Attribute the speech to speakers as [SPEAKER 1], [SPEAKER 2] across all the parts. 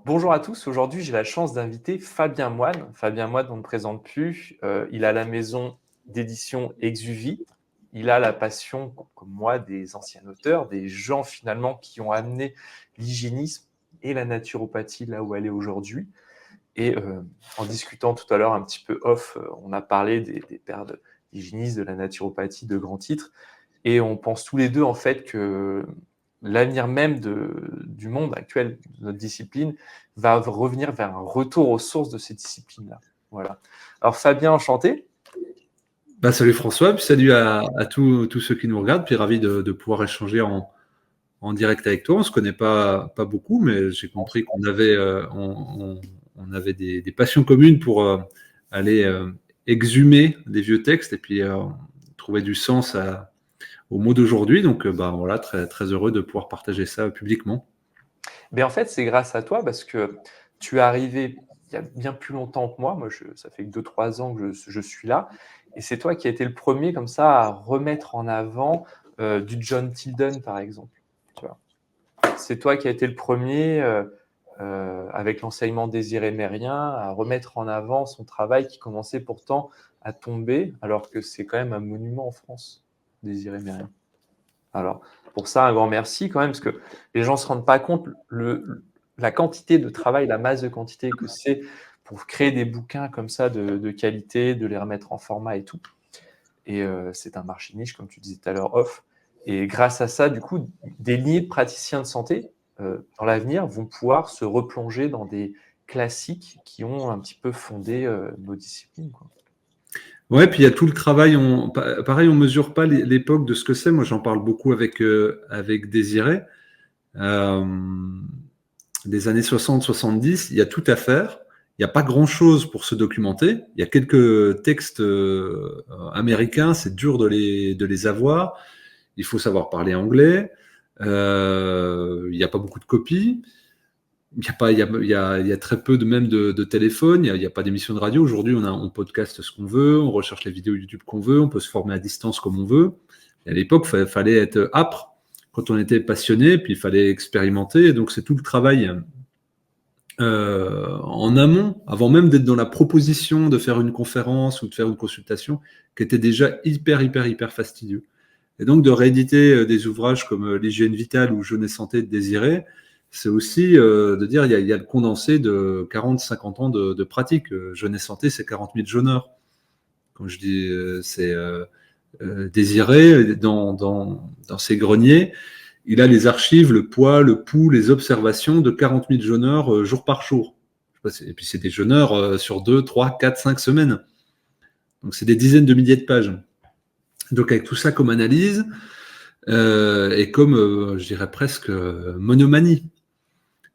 [SPEAKER 1] Bonjour à tous, aujourd'hui j'ai la chance d'inviter Fabien Moine. Fabien Moine, on ne le présente plus, il a la maison d'édition Exuvie. Il a la passion, comme moi, des anciens auteurs, des gens finalement qui ont amené l'hygiénisme et la naturopathie là où elle est aujourd'hui. Et en discutant tout à l'heure un petit peu off, on a parlé des pères d'hygiénistes, de la naturopathie, de grands titres. Et on pense tous les deux en fait que l'avenir même du monde actuel, de notre discipline, va revenir vers un retour aux sources de ces disciplines-là. Voilà. Alors Fabien, enchanté.
[SPEAKER 2] Salut François, puis salut à tous ceux qui nous regardent, puis ravi de pouvoir échanger en direct avec toi. On se connaît pas beaucoup, mais j'ai compris qu'on avait, on avait des passions communes pour aller exhumer des vieux textes et puis trouver du sens aux mots d'aujourd'hui. Donc voilà, très, très heureux de pouvoir partager ça publiquement.
[SPEAKER 1] Mais en fait, c'est grâce à toi parce que tu es arrivé il y a bien plus longtemps que moi. Ça fait que 2-3 ans que je suis là. Et c'est toi qui as été le premier comme ça à remettre en avant du John Tilden, par exemple. Tu vois. C'est toi qui as été le premier, avec l'enseignement Désiré Mérien, à remettre en avant son travail qui commençait pourtant à tomber, alors que c'est quand même un monument en France, Désiré Mérien. Alors, pour ça, un grand merci quand même, parce que les gens ne se rendent pas compte la quantité de travail, la masse de quantité que c'est pour créer des bouquins comme ça de qualité, de les remettre en format et tout. Et c'est un marché niche, comme tu disais tout à l'heure, off. Et grâce à ça, du coup, des milliers de praticiens de santé, dans l'avenir, vont pouvoir se replonger dans des classiques qui ont un petit peu fondé nos disciplines, quoi.
[SPEAKER 2] Ouais, puis il y a tout le travail. Pareil, on mesure pas l'époque de ce que c'est. Moi, j'en parle beaucoup avec Désiré. Euh, des années 60-70, il y a tout à faire. Il n'y a pas grand-chose pour se documenter. Il y a quelques textes américains, c'est dur de les avoir. Il faut savoir parler anglais. Il n'y a pas beaucoup de copies. Il y a, pas, il y a très peu même de téléphones. Il n'y a pas d'émissions de radio. Aujourd'hui, on podcast ce qu'on veut, on recherche les vidéos YouTube qu'on veut, on peut se former à distance comme on veut. Et à l'époque, fallait être âpre quand on était passionné, puis il fallait expérimenter. Et donc, c'est tout le travail en amont, avant même d'être dans la proposition de faire une conférence ou de faire une consultation, qui était déjà hyper fastidieux. Et donc de rééditer des ouvrages comme L'hygiène vitale ou Jeûne et santé de Désiré, c'est aussi de dire il y a le condensé de 40-50 ans de pratique. Jeûne et santé, c'est 40 000 jeûneurs. Quand je dis c'est Désiré, dans ses greniers, il a les archives, le poids, le pouls, les observations de 40 000 jeûneurs jour par jour. Et puis c'est des jeûneurs sur 2, 3, 4, 5 semaines. Donc c'est des dizaines de milliers de pages. Donc avec tout ça comme analyse, et comme, je dirais presque, monomanie.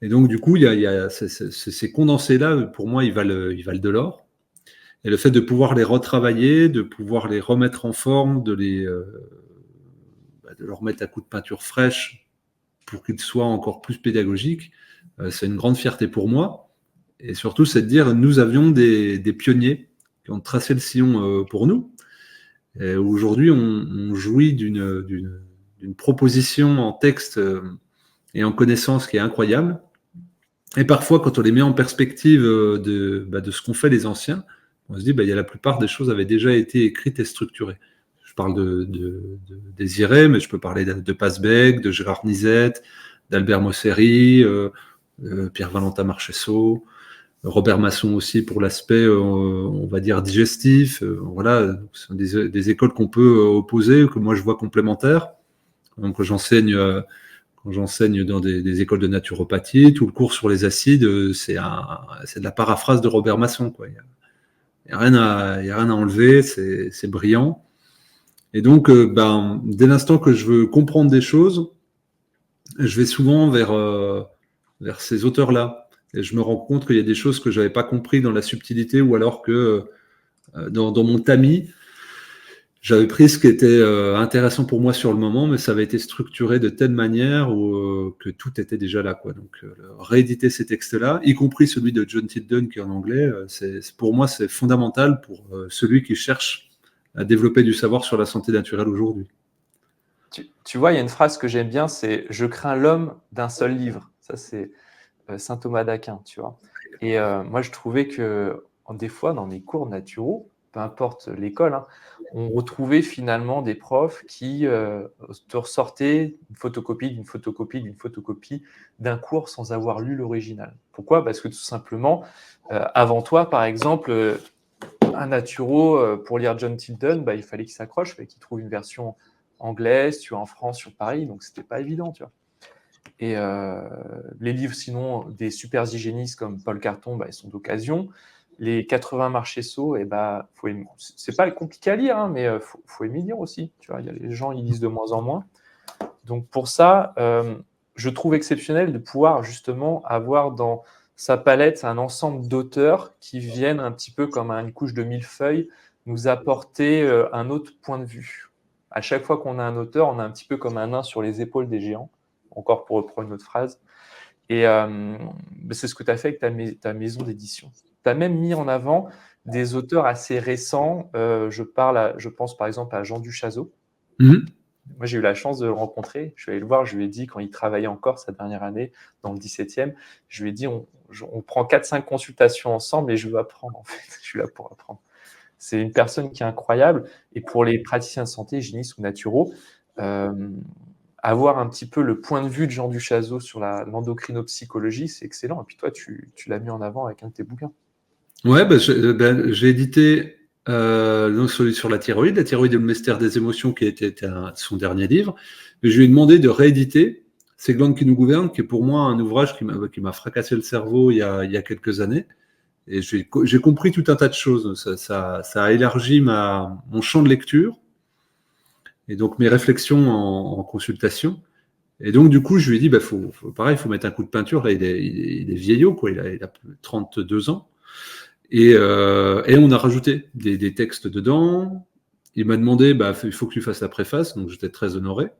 [SPEAKER 2] Et donc du coup, il y a ces condensés-là, pour moi, ils valent de l'or. Et le fait de pouvoir les retravailler, de pouvoir les remettre en forme, de leur mettre à coup de peinture fraîche pour qu'ils soient encore plus pédagogiques, c'est une grande fierté pour moi. Et surtout, c'est de dire, nous avions des pionniers qui ont tracé le sillon pour nous. Et aujourd'hui, on jouit d'une proposition en texte et en connaissance qui est incroyable. Et parfois, quand on les met en perspective de ce qu'ont fait les anciens, on se dit, il y a la plupart des choses avaient déjà été écrites et structurées. Je parle de Désiré, mais je peux parler de Passebec, de Gérard Nizet, d'Albert Mosseri, Pierre-Valentin Marchesso, Robert Masson aussi pour l'aspect, on va dire, digestif. Voilà, ce sont des écoles qu'on peut opposer, que moi je vois complémentaires. Donc quand j'enseigne dans des écoles de naturopathie, tout le cours sur les acides, c'est de la paraphrase de Robert Masson, quoi. Il y a rien à enlever, c'est brillant. Et donc, dès l'instant que je veux comprendre des choses, je vais souvent vers ces auteurs-là. Et je me rends compte qu'il y a des choses que je n'avais pas compris dans la subtilité, ou alors que dans mon tamis, j'avais pris ce qui était intéressant pour moi sur le moment, mais ça avait été structuré de telle manière que tout était déjà là, quoi. Donc, rééditer ces textes-là, y compris celui de John Tilden qui est en anglais, pour moi, c'est fondamental pour celui qui cherche à développer du savoir sur la santé naturelle aujourd'hui.
[SPEAKER 1] Tu vois, il y a une phrase que j'aime bien, c'est « Je crains l'homme d'un seul livre ». Ça, c'est saint Thomas d'Aquin, tu vois. Et moi, je trouvais que des fois, dans mes cours naturaux, peu importe l'école, hein, on retrouvait finalement des profs qui te ressortaient une photocopie d'une photocopie d'une photocopie d'un cours sans avoir lu l'original. Pourquoi? Parce que tout simplement, avant toi, par exemple, un naturo, pour lire John Tilton, bah, il fallait qu'il s'accroche, il fallait qu'il trouve une version anglaise, tu vois, en France, sur Paris, donc c'était pas évident, tu vois. Et les livres, sinon, des super hygiénistes comme Paul Carton, bah, ils sont d'occasion. Les 80 Marchesso, et bah, c'est pas compliqué à lire, hein, mais faut aimer lire aussi. Tu vois, les gens, ils lisent de moins en moins. Donc pour ça, je trouve exceptionnel de pouvoir justement avoir dans sa palette un ensemble d'auteurs qui viennent un petit peu comme une couche de millefeuille nous apporter un autre point de vue. À chaque fois qu'on a un auteur, on a un petit peu comme un nain sur les épaules des géants, encore pour reprendre une autre phrase. Et c'est ce que tu as fait avec ta maison d'édition. Tu as même mis en avant des auteurs assez récents. Je pense par exemple à Jean Duchazot. Moi, j'ai eu la chance de le rencontrer. Je suis allé le voir. Je lui ai dit, quand il travaillait encore sa dernière année dans le 17e, je lui ai dit, on prend 4-5 consultations ensemble et je veux apprendre, en fait. Je suis là pour apprendre. C'est une personne qui est incroyable. Et pour les praticiens de santé, hygiénistes ou naturaux, avoir un petit peu le point de vue de Jean Duchazot sur l'endocrinopsychologie, c'est excellent. Et puis toi, tu l'as mis en avant avec un de tes bouquins.
[SPEAKER 2] Ouais, j'ai édité donc sur la thyroïde et le mystère des émotions, qui était son dernier livre. Mais je lui ai demandé de rééditer Ces glandes qui nous gouvernent, qui est pour moi un ouvrage qui m'a fracassé le cerveau il y a quelques années. Et j'ai compris tout un tas de choses. Ça a élargi mon champ de lecture et donc mes réflexions en consultation. Et donc, du coup, je lui ai dit, pareil, il faut mettre un coup de peinture. Là, il est vieillot, quoi. Il a 32 ans. Et on a rajouté des textes dedans. Il m'a demandé, il faut que tu fasses la préface. Donc, j'étais très honoré.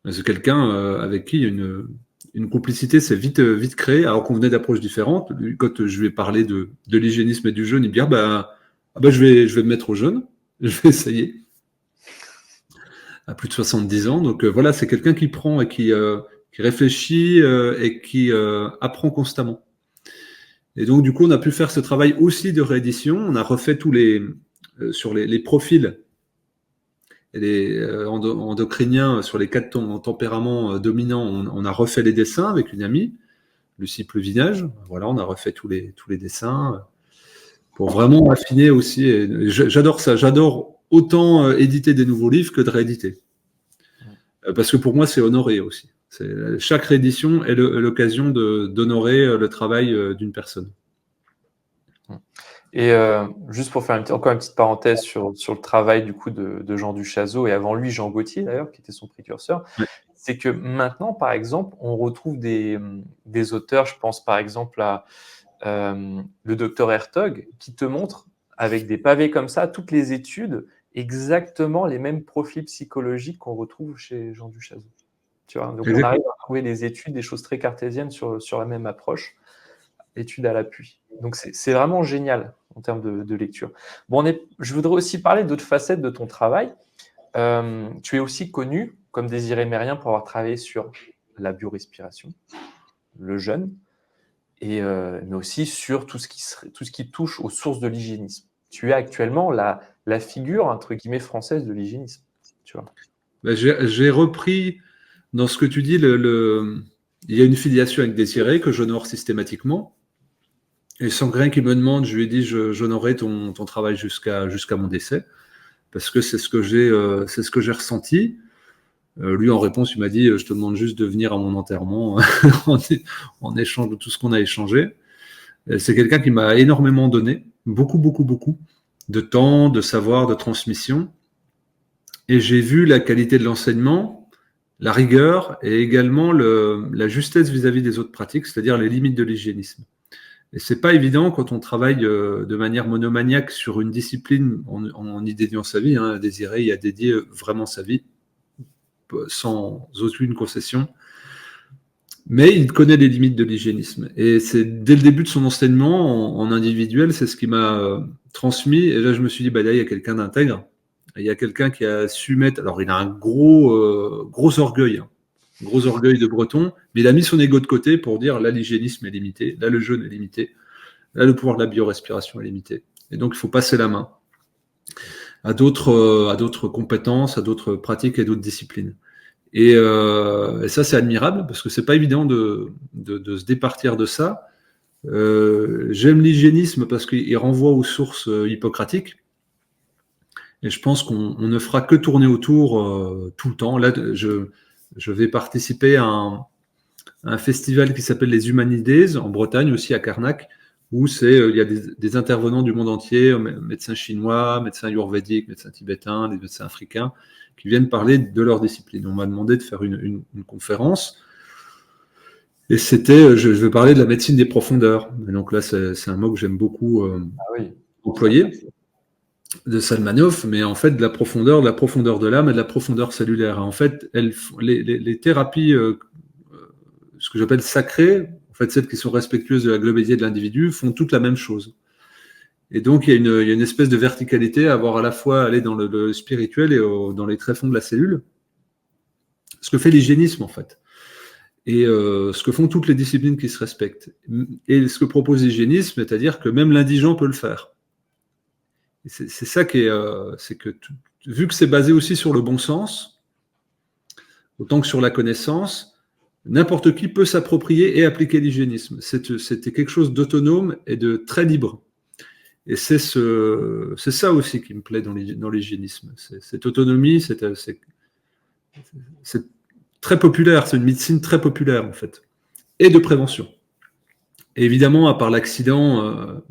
[SPEAKER 2] C'est quelqu'un avec qui une complicité s'est vite créée, alors qu'on venait d'approches différentes. Quand je lui ai parlé de l'hygiénisme et du jeûne, il me dit, je vais me mettre au jeûne. Je vais essayer. À plus de 70 ans. Donc voilà, c'est quelqu'un qui prend et qui réfléchit et qui apprend constamment. Et donc, du coup, on a pu faire ce travail aussi de réédition. On a refait sur les profils et les endocriniens, sur les 4 tempéraments dominants. On a refait les dessins avec une amie, Lucie Pleuvinage. Voilà, on a refait tous les dessins pour vraiment affiner aussi. Et j'adore ça. J'adore autant éditer des nouveaux livres que de rééditer. Parce que pour moi, c'est honoré aussi. Chaque réédition est l'occasion d'honorer le travail d'une personne.
[SPEAKER 1] Et juste pour faire encore une petite parenthèse sur le travail du coup de Jean Duchazot, et avant lui Jean Gauthier d'ailleurs, qui était son précurseur, c'est que maintenant, par exemple, on retrouve des auteurs, je pense par exemple à le docteur Hertog, qui te montre avec des pavés comme ça toutes les études, exactement les mêmes profils psychologiques qu'on retrouve chez Jean Duchazot. Tu vois, donc on arrive à trouver des études, des choses très cartésiennes sur la même approche, études à l'appui. Donc c'est vraiment génial en termes de lecture. Bon, je voudrais aussi parler d'autres facettes de ton travail. Tu es aussi connu comme Désiré Mérien pour avoir travaillé sur la biorespiration, le jeûne, mais aussi sur tout ce qui touche aux sources de l'hygiénisme. Tu es actuellement la figure, entre guillemets, française de l'hygiénisme. Tu vois.
[SPEAKER 2] J'ai repris dans ce que tu dis, il y a une filiation avec Désiré que j'honore systématiquement. Et sans rien qu'il me demande, je lui ai dit, j'honorerai ton travail jusqu'à mon décès, parce que c'est ce que j'ai ressenti. Lui, en réponse, il m'a dit, je te demande juste de venir à mon enterrement en échange de tout ce qu'on a échangé. C'est quelqu'un qui m'a énormément donné, beaucoup, beaucoup, beaucoup, de temps, de savoir, de transmission. Et j'ai vu la qualité de l'enseignement, la rigueur et également la justesse vis-à-vis des autres pratiques, c'est-à-dire les limites de l'hygiénisme. Et c'est pas évident quand on travaille de manière monomaniaque sur une discipline en y dédiant sa vie. Désiré y a dédié vraiment sa vie, sans aucune concession. Mais il connaît les limites de l'hygiénisme. Et c'est dès le début de son enseignement en individuel, c'est ce qui m'a transmis. Et là, je me suis dit, là, il y a quelqu'un d'intègre. Il y a quelqu'un qui a su mettre. Alors, il a un gros orgueil. gros orgueil de breton, mais il a mis son ego de côté pour dire là l'hygiénisme est limité, là le jeûne est limité, là le pouvoir de la biorespiration est limité. Et donc il faut passer la main à d'autres compétences, à d'autres pratiques et d'autres disciplines. Et ça c'est admirable parce que c'est pas évident de se départir de ça. J'aime l'hygiénisme parce qu'il renvoie aux sources hippocratiques. Et je pense qu'on ne fera que tourner autour tout le temps. Là, je vais participer à un festival qui s'appelle les Humanidays en Bretagne, aussi à Carnac, où il y a des intervenants du monde entier, médecins chinois, médecins ayurvédiques, médecins tibétains, des médecins africains, qui viennent parler de leur discipline. On m'a demandé de faire une conférence. Et je vais parler de la médecine des profondeurs. Et donc là, c'est un mot que j'aime beaucoup employer, de Salmanov, mais en fait de la profondeur de l'âme et de la profondeur cellulaire. En fait, les thérapies, ce que j'appelle sacrées, en fait celles qui sont respectueuses de la globalité de l'individu, font toutes la même chose. Et donc il y a une espèce de verticalité à avoir à la fois aller dans le spirituel et dans les tréfonds de la cellule. Ce que fait l'hygiénisme en fait. Et ce que font toutes les disciplines qui se respectent. Et ce que propose l'hygiénisme, c'est-à-dire que même l'indigent peut le faire. C'est ça qui est, c'est que vu que c'est basé aussi sur le bon sens, autant que sur la connaissance, n'importe qui peut s'approprier et appliquer l'hygiénisme. C'était quelque chose d'autonome et de très libre. Et c'est ça aussi qui me plaît dans l'hygiénisme. Cette autonomie, c'est très populaire, c'est une médecine très populaire en fait, et de prévention. Et évidemment, à part l'accident,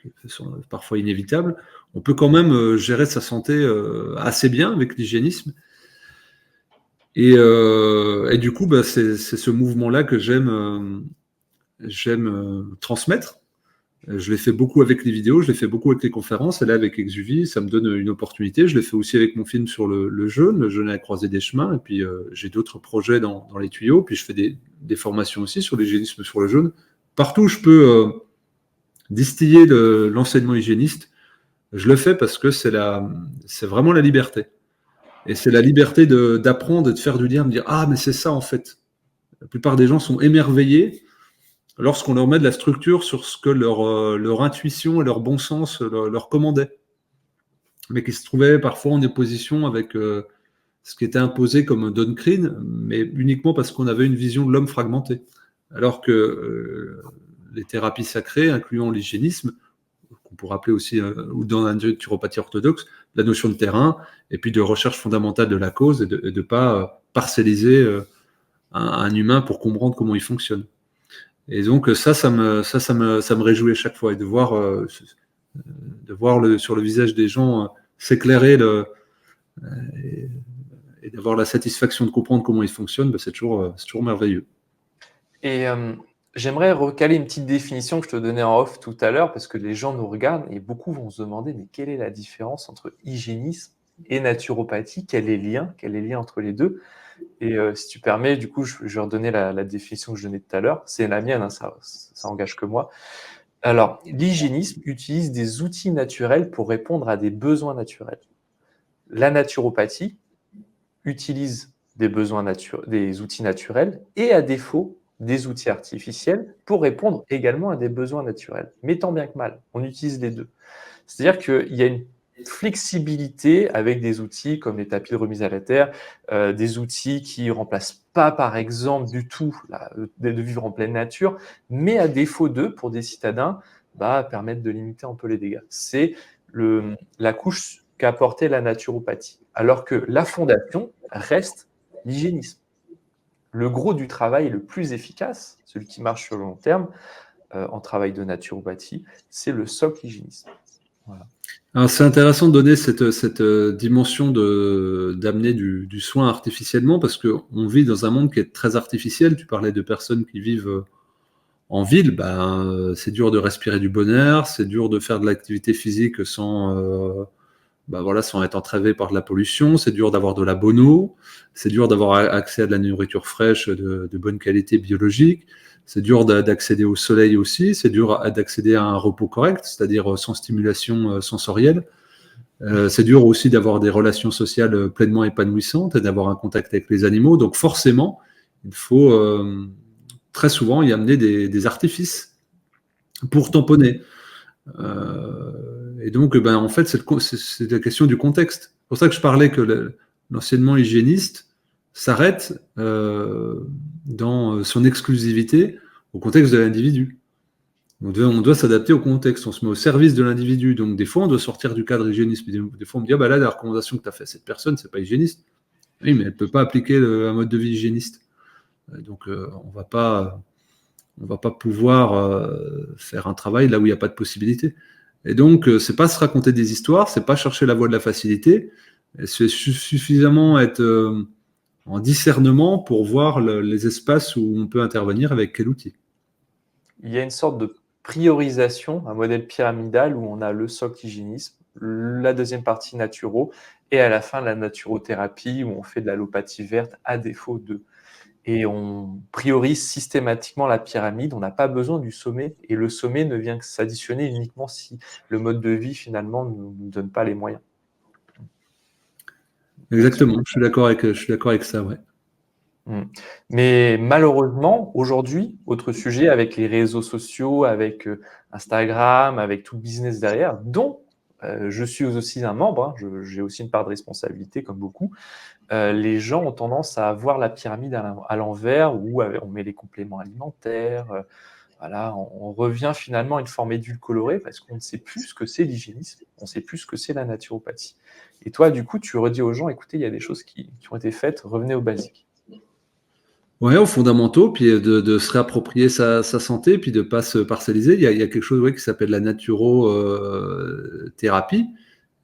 [SPEAKER 2] qui sont parfois inévitables, on peut quand même gérer sa santé assez bien avec l'hygiénisme. Et du coup, c'est ce mouvement-là que j'aime transmettre. Je l'ai fait beaucoup avec les vidéos, je l'ai fait beaucoup avec les conférences, et là avec Exuvie, ça me donne une opportunité. Je l'ai fait aussi avec mon film sur le jeûne à la croisée des chemins, et puis j'ai d'autres projets dans les tuyaux, puis je fais des formations aussi sur l'hygiénisme, sur le jeûne. Partout où je peux distiller l'enseignement hygiéniste, je le fais parce que c'est vraiment la liberté. Et c'est la liberté d'apprendre et de faire du lien, de dire « Ah, mais c'est ça en fait ». La plupart des gens sont émerveillés lorsqu'on leur met de la structure sur ce que leur intuition et leur bon sens leur commandaient, mais qui se trouvaient parfois en opposition avec ce qui était imposé comme doctrine, mais uniquement parce qu'on avait une vision de l'homme fragmentée. Alors que les thérapies sacrées, incluant l'hygiénisme, qu'on pourrait appeler aussi, ou dans la naturopathie orthodoxe, la notion de terrain, et puis de recherche fondamentale de la cause, et de ne pas parcelliser un humain pour comprendre comment il fonctionne. Et donc ça me réjouit chaque fois, et de voir sur le visage des gens s'éclairer et d'avoir la satisfaction de comprendre comment ils fonctionnent, c'est toujours merveilleux.
[SPEAKER 1] Et j'aimerais recaler une petite définition que je te donnais en off tout à l'heure, parce que les gens nous regardent et beaucoup vont se demander mais quelle est la différence entre hygiénisme et naturopathie, quel est le lien entre les deux? Et si tu permets, du coup, je vais redonner la définition que je donnais tout à l'heure. C'est la mienne, hein, ça engage que moi. Alors, l'hygiénisme utilise des outils naturels pour répondre à des besoins naturels. La naturopathie utilise des outils naturels et, à défaut, des outils artificiels pour répondre également à des besoins naturels. Mais tant bien que mal, on utilise les deux. C'est-à-dire qu'il y a une flexibilité avec des outils comme les tapis de remise à la terre, des outils qui ne remplacent pas, par exemple, du tout de vivre en pleine nature, mais à défaut d'eux, pour des citadins, permettent de limiter un peu les dégâts. C'est la couche qu'a apportée la naturopathie, alors que la fondation reste l'hygiénisme. Le gros du travail le plus efficace, celui qui marche sur le long terme, en travail de naturopathie, c'est le socle hygiénisme. Voilà.
[SPEAKER 2] Alors c'est intéressant de donner cette dimension d'amener du soin artificiellement, parce qu'on vit dans un monde qui est très artificiel. Tu parlais de personnes qui vivent en ville, c'est dur de respirer du bon air, c'est dur de faire de l'activité physique sans être entravé par de la pollution, c'est dur d'avoir de la bonne eau, c'est dur d'avoir accès à de la nourriture fraîche de bonne qualité biologique, c'est dur d'accéder au soleil aussi, c'est dur d'accéder à un repos correct, c'est-à-dire sans stimulation sensorielle. C'est dur aussi d'avoir des relations sociales pleinement épanouissantes et d'avoir un contact avec les animaux. Donc forcément, il faut très souvent y amener des artifices pour tamponner. Et donc, en fait, c'est la question du contexte. C'est pour ça que je parlais que l'enseignement hygiéniste s'arrête dans son exclusivité au contexte de l'individu. On doit s'adapter au contexte, on se met au service de l'individu. Donc, des fois, on doit sortir du cadre hygiéniste. Des fois, on me dit, là, la recommandation que tu as faite à cette personne, c'est pas hygiéniste. Oui, mais elle ne peut pas appliquer un mode de vie hygiéniste. Donc, on va pas pouvoir faire un travail là où il n'y a pas de possibilité. Et donc, c'est pas se raconter des histoires, c'est pas chercher la voie de la facilité, c'est suffisamment être en discernement pour voir les espaces où on peut intervenir avec quel outil.
[SPEAKER 1] Il y a une sorte de priorisation, un modèle pyramidal où on a le socle hygiénisme, la deuxième partie naturo, et à la fin la naturothérapie où on fait de l'allopathie verte à défaut de. Et on priorise systématiquement la pyramide, on n'a pas besoin du sommet, et le sommet ne vient que s'additionner uniquement si le mode de vie finalement ne nous donne pas les moyens.
[SPEAKER 2] Exactement, je suis d'accord avec ça, ouais.
[SPEAKER 1] Mais malheureusement, aujourd'hui, autre sujet avec les réseaux sociaux, avec Instagram, avec tout le business derrière, dont je suis aussi un membre, j'ai aussi une part de responsabilité comme beaucoup, les gens ont tendance à voir la pyramide à l'envers où on met les compléments alimentaires. Voilà, on revient finalement à une forme édulcorée parce qu'on ne sait plus ce que c'est l'hygiénisme, on ne sait plus ce que c'est la naturopathie. Et toi, du coup, tu redis aux gens, écoutez, il y a des choses qui ont été faites, revenez aux basiques.
[SPEAKER 2] Ouais, aux fondamentaux, puis de se réapproprier sa santé, puis de ne pas se parcelliser. Il y a quelque chose qui s'appelle la naturothérapie,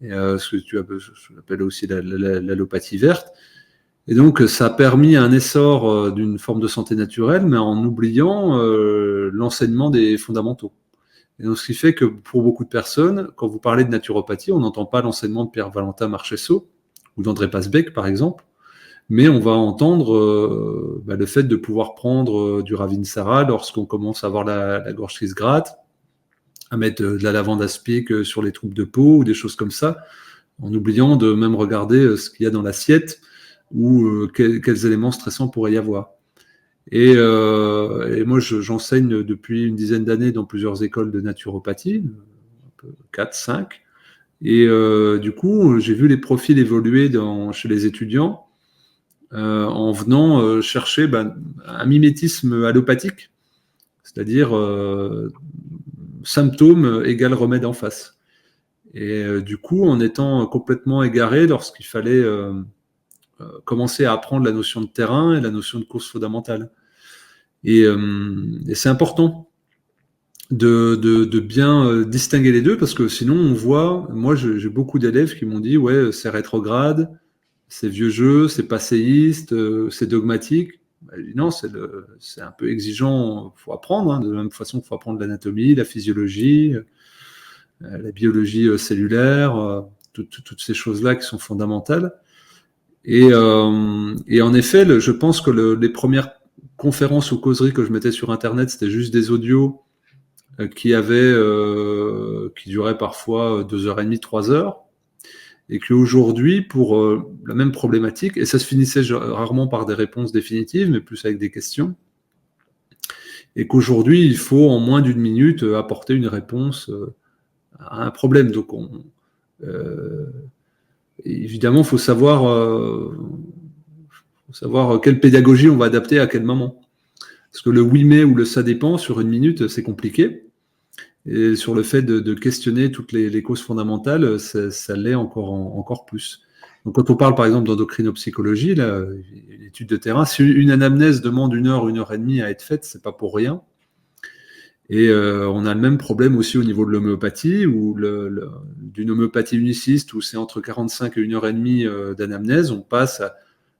[SPEAKER 2] ce que tu appelles aussi l'allopathie verte. Et donc, ça a permis un essor d'une forme de santé naturelle, mais en oubliant l'enseignement des fondamentaux. Et donc, ce qui fait que pour beaucoup de personnes, quand vous parlez de naturopathie, on n'entend pas l'enseignement de Pierre-Valentin Marchesso ou d'André Pasbec, par exemple, mais on va entendre le fait de pouvoir prendre du Ravinsara lorsqu'on commence à avoir la gorge qui se gratte, à mettre de la lavande aspic sur les troubles de peau ou des choses comme ça, en oubliant de même regarder ce qu'il y a dans l'assiette ou quels éléments stressants pourrait y avoir. Et moi, j'enseigne depuis une dizaine d'années dans plusieurs écoles de naturopathie, 4, 5. Et du coup, j'ai vu les profils évoluer chez les étudiants en venant chercher un mimétisme allopathique, c'est-à-dire symptôme égale remède en face. Et du coup, en étant complètement égaré lorsqu'il fallait commencer à apprendre la notion de terrain et la notion de cause fondamentale. Et c'est important de bien distinguer les deux, parce que sinon on voit, moi j'ai beaucoup d'élèves qui m'ont dit ouais, c'est rétrograde, c'est vieux jeu, c'est passéiste, c'est dogmatique. Non, c'est un peu exigeant, il faut apprendre, de la même façon qu'il faut apprendre l'anatomie, la physiologie, la biologie cellulaire, toutes ces choses-là qui sont fondamentales. Et en effet, je pense que les premières conférences ou causeries que je mettais sur Internet, c'était juste des audios qui duraient parfois 2h30, 3 heures. Et qu'aujourd'hui, pour la même problématique, et ça se finissait rarement par des réponses définitives, mais plus avec des questions, et qu'aujourd'hui, il faut en moins d'une minute apporter une réponse à un problème. Donc, évidemment, il faut savoir quelle pédagogie on va adapter à quel moment. Parce que le oui mais ou le ça dépend, sur une minute, c'est compliqué. Et sur le fait de questionner toutes les causes fondamentales, ça l'est encore plus. Donc quand on parle par exemple d'endocrinopsychologie, une étude de terrain, si une anamnèse demande 1 heure, 1h30 à être faite, c'est pas pour rien. Et on a le même problème aussi au niveau de l'homéopathie, ou d'une homéopathie uniciste, où c'est entre 45 et 1h30 d'anamnèse, on passe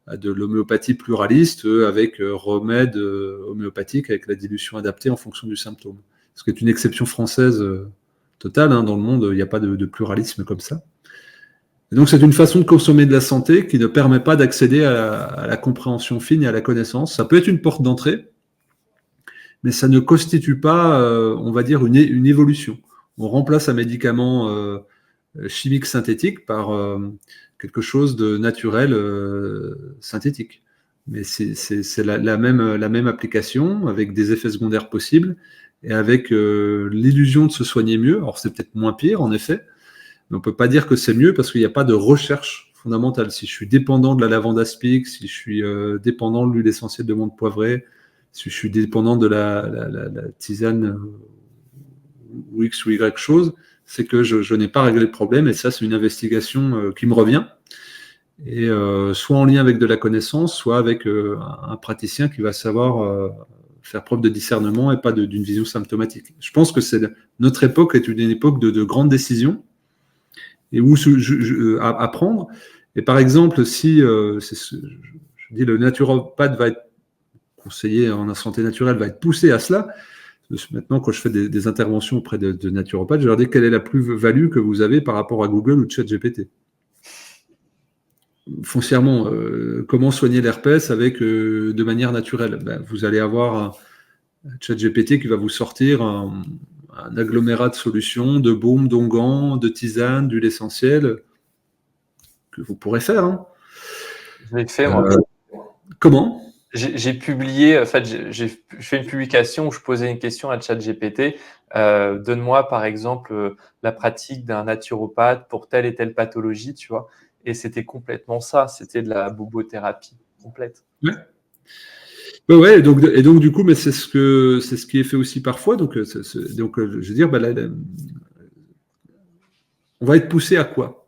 [SPEAKER 2] à de l'homéopathie pluraliste avec remède homéopathique avec la dilution adaptée en fonction du symptôme. Ce qui est une exception française totale. Dans le monde, il n'y a pas de pluralisme comme ça. Et donc, c'est une façon de consommer de la santé qui ne permet pas d'accéder à la compréhension fine et à la connaissance. Ça peut être une porte d'entrée, mais ça ne constitue pas, on va dire, une évolution. On remplace un médicament chimique synthétique par quelque chose de naturel synthétique. Mais c'est la même application avec des effets secondaires possibles et avec l'illusion de se soigner mieux. Alors c'est peut-être moins pire en effet, mais on ne peut pas dire que c'est mieux parce qu'il n'y a pas de recherche fondamentale. Si je suis dépendant de la lavande aspic, si je suis dépendant de l'huile essentielle de menthe poivrée, si je suis dépendant de la tisane ou X ou Y chose, c'est que je n'ai pas réglé le problème et ça c'est une investigation qui me revient. Et soit en lien avec de la connaissance, soit avec un praticien qui va savoir faire preuve de discernement et pas d'une vision symptomatique. Je pense que notre époque est une époque de grandes décisions et où à prendre. Et par exemple, si je dis le naturopathe va être conseiller en santé naturelle, va être poussé à cela. Maintenant, quand je fais des interventions auprès de naturopathes, je leur dis quelle est la plus-value que vous avez par rapport à Google ou ChatGPT. Foncièrement, comment soigner l'herpès de manière naturelle? Vous allez avoir un ChatGPT qui va vous sortir un agglomérat de solutions, de baumes, d'onguents, de tisanes, d'huile essentielle, que vous pourrez faire. Hein.
[SPEAKER 1] Je l'ai fait, moi.
[SPEAKER 2] Comment?
[SPEAKER 1] J'ai publié, en fait, j'ai fait une publication où je posais une question à ChatGPT. Donne-moi, par exemple, la pratique d'un naturopathe pour telle et telle pathologie, tu vois. Et c'était complètement ça. C'était de la bobothérapie complète.
[SPEAKER 2] Ouais. Ouais, et donc du coup, mais c'est ce qui est fait aussi parfois. Donc, je veux dire, on va être poussé à quoi?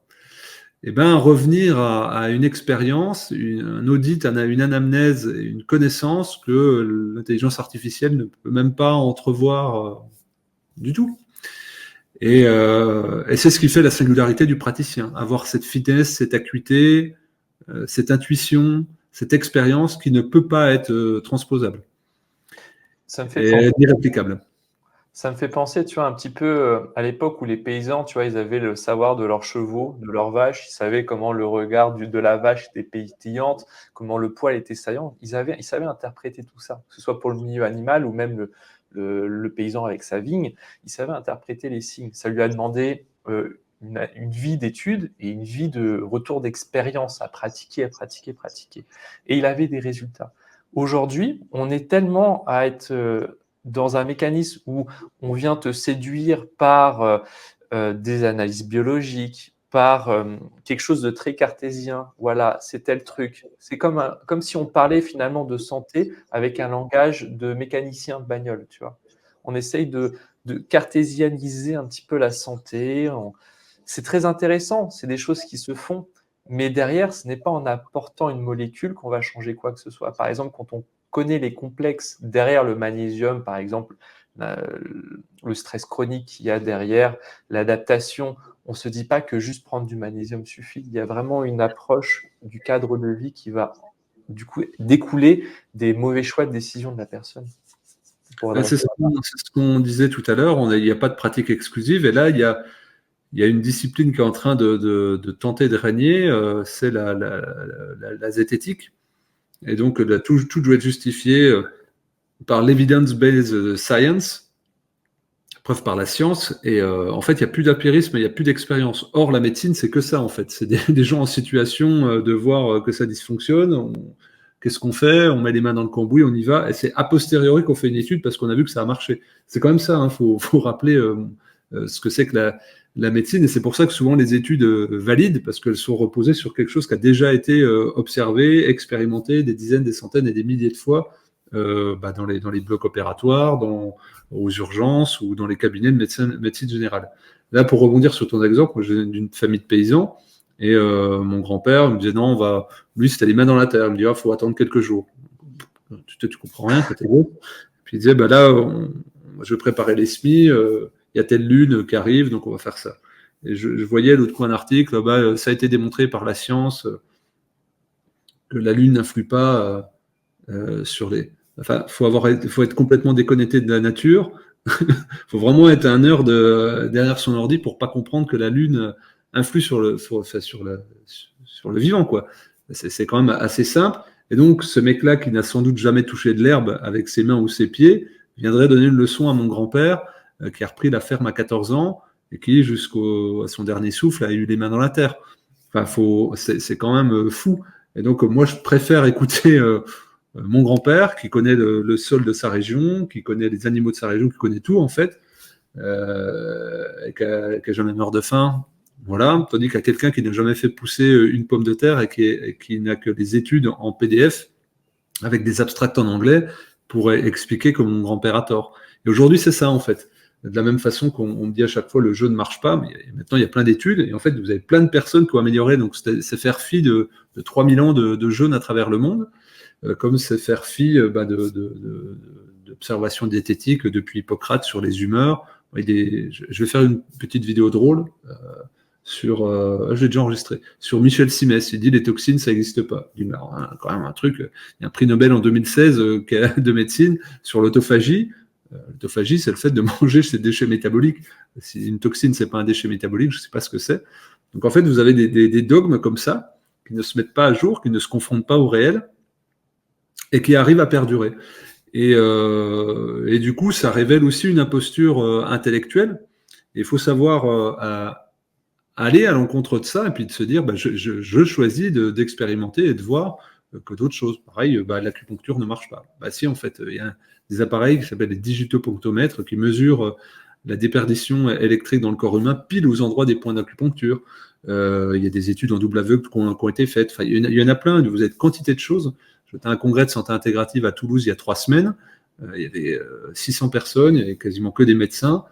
[SPEAKER 2] Eh bien, revenir à une expérience, un audit, une anamnèse, une connaissance que l'intelligence artificielle ne peut même pas entrevoir du tout. Et c'est ce qui fait la singularité du praticien, avoir cette finesse, cette acuité, cette intuition, cette expérience qui ne peut pas être transposable et être irréplicable.
[SPEAKER 1] Ça me fait penser, tu vois, un petit peu à l'époque où les paysans, tu vois, ils avaient le savoir de leurs chevaux, de leurs vaches, ils savaient comment le regard de la vache était pétillante, comment le poil était saillant. Ils savaient interpréter tout ça, que ce soit pour le milieu animal ou même le paysan avec sa vigne, il savait interpréter les signes. Ça lui a demandé une vie d'études et une vie de retour d'expérience à pratiquer, à pratiquer, pratiquer. Et il avait des résultats. Aujourd'hui, on est tellement à être dans un mécanisme où on vient te séduire par des analyses biologiques, par quelque chose de très cartésien. Voilà, c'est tel truc. C'est comme si on parlait finalement de santé avec un langage de mécanicien de bagnole, tu vois. On essaye de cartésianiser un petit peu la santé. C'est très intéressant, c'est des choses qui se font. Mais derrière, ce n'est pas en apportant une molécule qu'on va changer quoi que ce soit. Par exemple, quand on connaît les complexes derrière le magnésium, par exemple, le stress chronique qu'il y a derrière, l'adaptation, on ne se dit pas que juste prendre du magnésium suffit. Il y a vraiment une approche du cadre de vie qui va du coup découler des mauvais choix de décision de la personne.
[SPEAKER 2] C'est ce qu'on disait tout à l'heure, il n'y a pas de pratique exclusive, et là, il y a une discipline qui est en train de tenter de régner, c'est la zététique. Et donc, tout doit être justifié par l'evidence-based science, preuve par la science. Et en fait, il n'y a plus d'empirisme, il n'y a plus d'expérience. Or, la médecine, c'est que ça, en fait. C'est des gens en situation de voir que ça dysfonctionne. Qu'est-ce qu'on fait? On met les mains dans le cambouis, on y va. Et c'est a posteriori qu'on fait une étude parce qu'on a vu que ça a marché. C'est quand même ça, hein. Faut rappeler ce que c'est que la médecine. Et c'est pour ça que souvent les études valident, parce qu'elles sont reposées sur quelque chose qui a déjà été observé, expérimenté des dizaines, des centaines et des milliers de fois dans les blocs opératoires, aux urgences ou dans les cabinets de médecine générale. Là, pour rebondir sur ton exemple, moi, je viens d'une famille de paysans. Et mon grand-père me disait non, lui c'était les mains dans la terre. Il me dit faut attendre quelques jours. Tu comprends rien quand t'es gros. Puis il disait là, je vais préparer les semis, il y a telle lune qui arrive, donc on va faire ça. Et je voyais l'autre coin d'article, ça a été démontré par la science que la lune n'influe pas sur les. Enfin, faut être complètement déconnecté de la nature. Faut vraiment être un heure derrière son ordi pour pas comprendre que la lune influe sur le vivant, quoi. C'est quand même assez simple. Et donc, ce mec-là, qui n'a sans doute jamais touché de l'herbe avec ses mains ou ses pieds, viendrait donner une leçon à mon grand-père, qui a repris la ferme à 14 ans, et qui, jusqu'à son dernier souffle, a eu les mains dans la terre. Enfin, c'est quand même fou. Et donc, moi, je préfère écouter mon grand-père, qui connaît le sol de sa région, qui connaît les animaux de sa région, qui connaît tout, en fait, et qui a jamais meurt de faim. Voilà. Tandis qu'à quelqu'un qui n'a jamais fait pousser une pomme de terre et qui n'a que des études en PDF, avec des abstracts en anglais, pour expliquer que mon grand-père a tort. Et aujourd'hui, c'est ça, en fait. De la même façon qu'on me dit à chaque fois le jeu ne marche pas, mais maintenant il y a plein d'études, et en fait vous avez plein de personnes qui ont amélioré, donc c'est faire fi de 3000 ans de jeûne à travers le monde, comme c'est faire fi d'observations diététiques depuis Hippocrate sur les humeurs. Je vais faire une petite vidéo drôle je l'ai déjà enregistré, sur Michel Simès. Il dit les toxines ça n'existe pas. Il dit quand même un truc, il y a un prix Nobel en 2016 de médecine sur l'autophagie. L'autophagie, c'est le fait de manger ces déchets métaboliques. Si une toxine, c'est pas un déchet métabolique, je ne sais pas ce que c'est. Donc en fait, vous avez des dogmes comme ça, qui ne se mettent pas à jour, qui ne se confrontent pas au réel, et qui arrivent à perdurer. Et du coup, ça révèle aussi une imposture intellectuelle. Il faut savoir aller à l'encontre de ça, et puis de se dire, je choisis d'expérimenter et de voir que d'autres choses. Pareil, l'acupuncture ne marche pas. Si, en fait, il y a des appareils qui s'appellent les digitopunctomètres qui mesurent la déperdition électrique dans le corps humain pile aux endroits des points d'acupuncture. Il y a des études en double aveugle qui ont été faites. Enfin, il y en a plein, vous avez quantité de choses. J'étais à un congrès de santé intégrative à Toulouse il y a 3 semaines. Il y avait 600 personnes, il y avait quasiment que des médecins.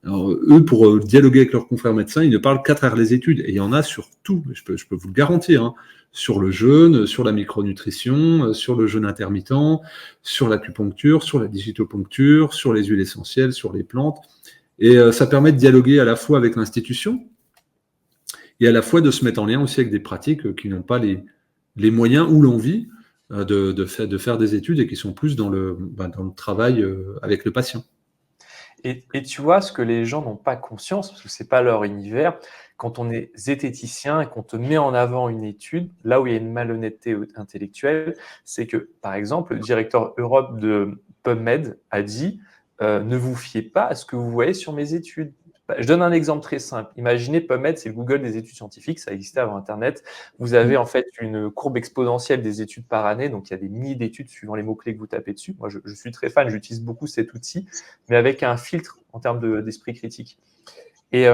[SPEAKER 2] Alors, eux, pour dialoguer avec leurs confrères médecins, ils ne parlent qu'à travers les études. Et il y en a sur tout, je peux vous le garantir, hein. Sur le jeûne, sur la micronutrition, sur le jeûne intermittent, sur l'acupuncture, sur la digitopuncture, sur les huiles essentielles, sur les plantes. Et ça permet de dialoguer à la fois avec l'institution et à la fois de se mettre en lien aussi avec des pratiques qui n'ont pas les moyens ou l'envie de faire des études et qui sont plus dans le travail avec le patient.
[SPEAKER 1] Et tu vois, ce que les gens n'ont pas conscience, parce que ce n'est pas leur univers, quand on est zététicien et qu'on te met en avant une étude, là où il y a une malhonnêteté intellectuelle, c'est que, par exemple, le directeur Europe de PubMed a dit ne vous fiez pas à ce que vous voyez sur mes études. Je donne un exemple très simple. Imaginez PubMed, c'est le Google des études scientifiques, ça existait avant Internet. Vous avez en fait une courbe exponentielle des études par année, donc il y a des milliers d'études suivant les mots-clés que vous tapez dessus. Moi, je suis très fan, j'utilise beaucoup cet outil, mais avec un filtre en termes d'esprit critique. Et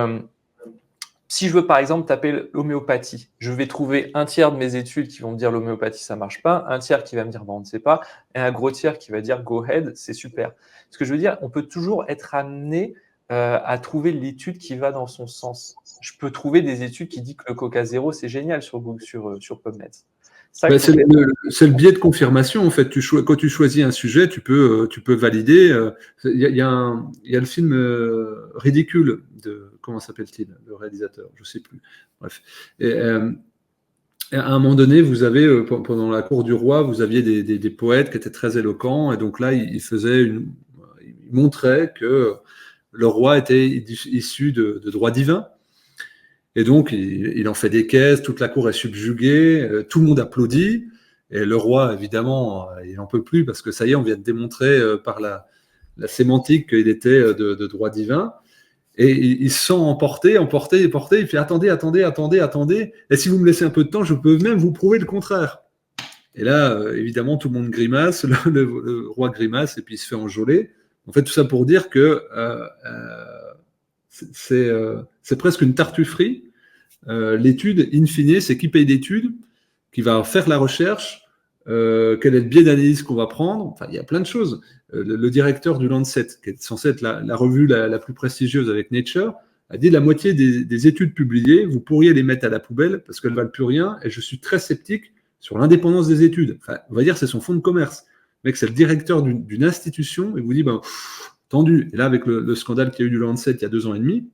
[SPEAKER 1] si je veux par exemple taper l'homéopathie, je vais trouver un tiers de mes études qui vont me dire l'homéopathie ça marche pas, un tiers qui va me dire on ne sait pas, et un gros tiers qui va dire go ahead, c'est super. Ce que je veux dire, on peut toujours être amené à trouver l'étude qui va dans son sens. Je peux trouver des études qui disent que le Coca Zéro c'est génial sur PubMed.
[SPEAKER 2] C'est le biais de confirmation en fait. Quand tu choisis un sujet, tu peux valider. Il y a le film Ridicule de comment s'appelle-t-il, le réalisateur, je sais plus. Bref. Et, à un moment donné, vous avez pendant la cour du roi, vous aviez des poètes qui étaient très éloquents, et donc là, il montrait que le roi était issu de droit divin. Et donc, il en fait des caisses, toute la cour est subjuguée, tout le monde applaudit. Et le roi, évidemment, il n'en peut plus parce que ça y est, on vient de démontrer par la sémantique qu'il était de droit divin. Et il se sent emporté. Il fait attendez. Et si vous me laissez un peu de temps, je peux même vous prouver le contraire. Et là, évidemment, tout le monde grimace, le roi grimace et puis il se fait enjôler. En fait, tout ça pour dire que c'est presque une tartufferie. L'étude, in fine, c'est qui paye l'étude, qui va faire la recherche, quel est le biais d'analyse qu'on va prendre. Enfin, il y a plein de choses. Le directeur du Lancet, qui est censé être la revue la plus prestigieuse avec Nature, a dit la moitié des études publiées, vous pourriez les mettre à la poubelle parce qu'elles ne valent plus rien, et je suis très sceptique sur l'indépendance des études. Enfin, on va dire c'est son fonds de commerce. Le mec, c'est le directeur d'une institution, et vous dit, tendu. Et là, avec le scandale qu'il y a eu du Lancet il y a 2 ans et demi,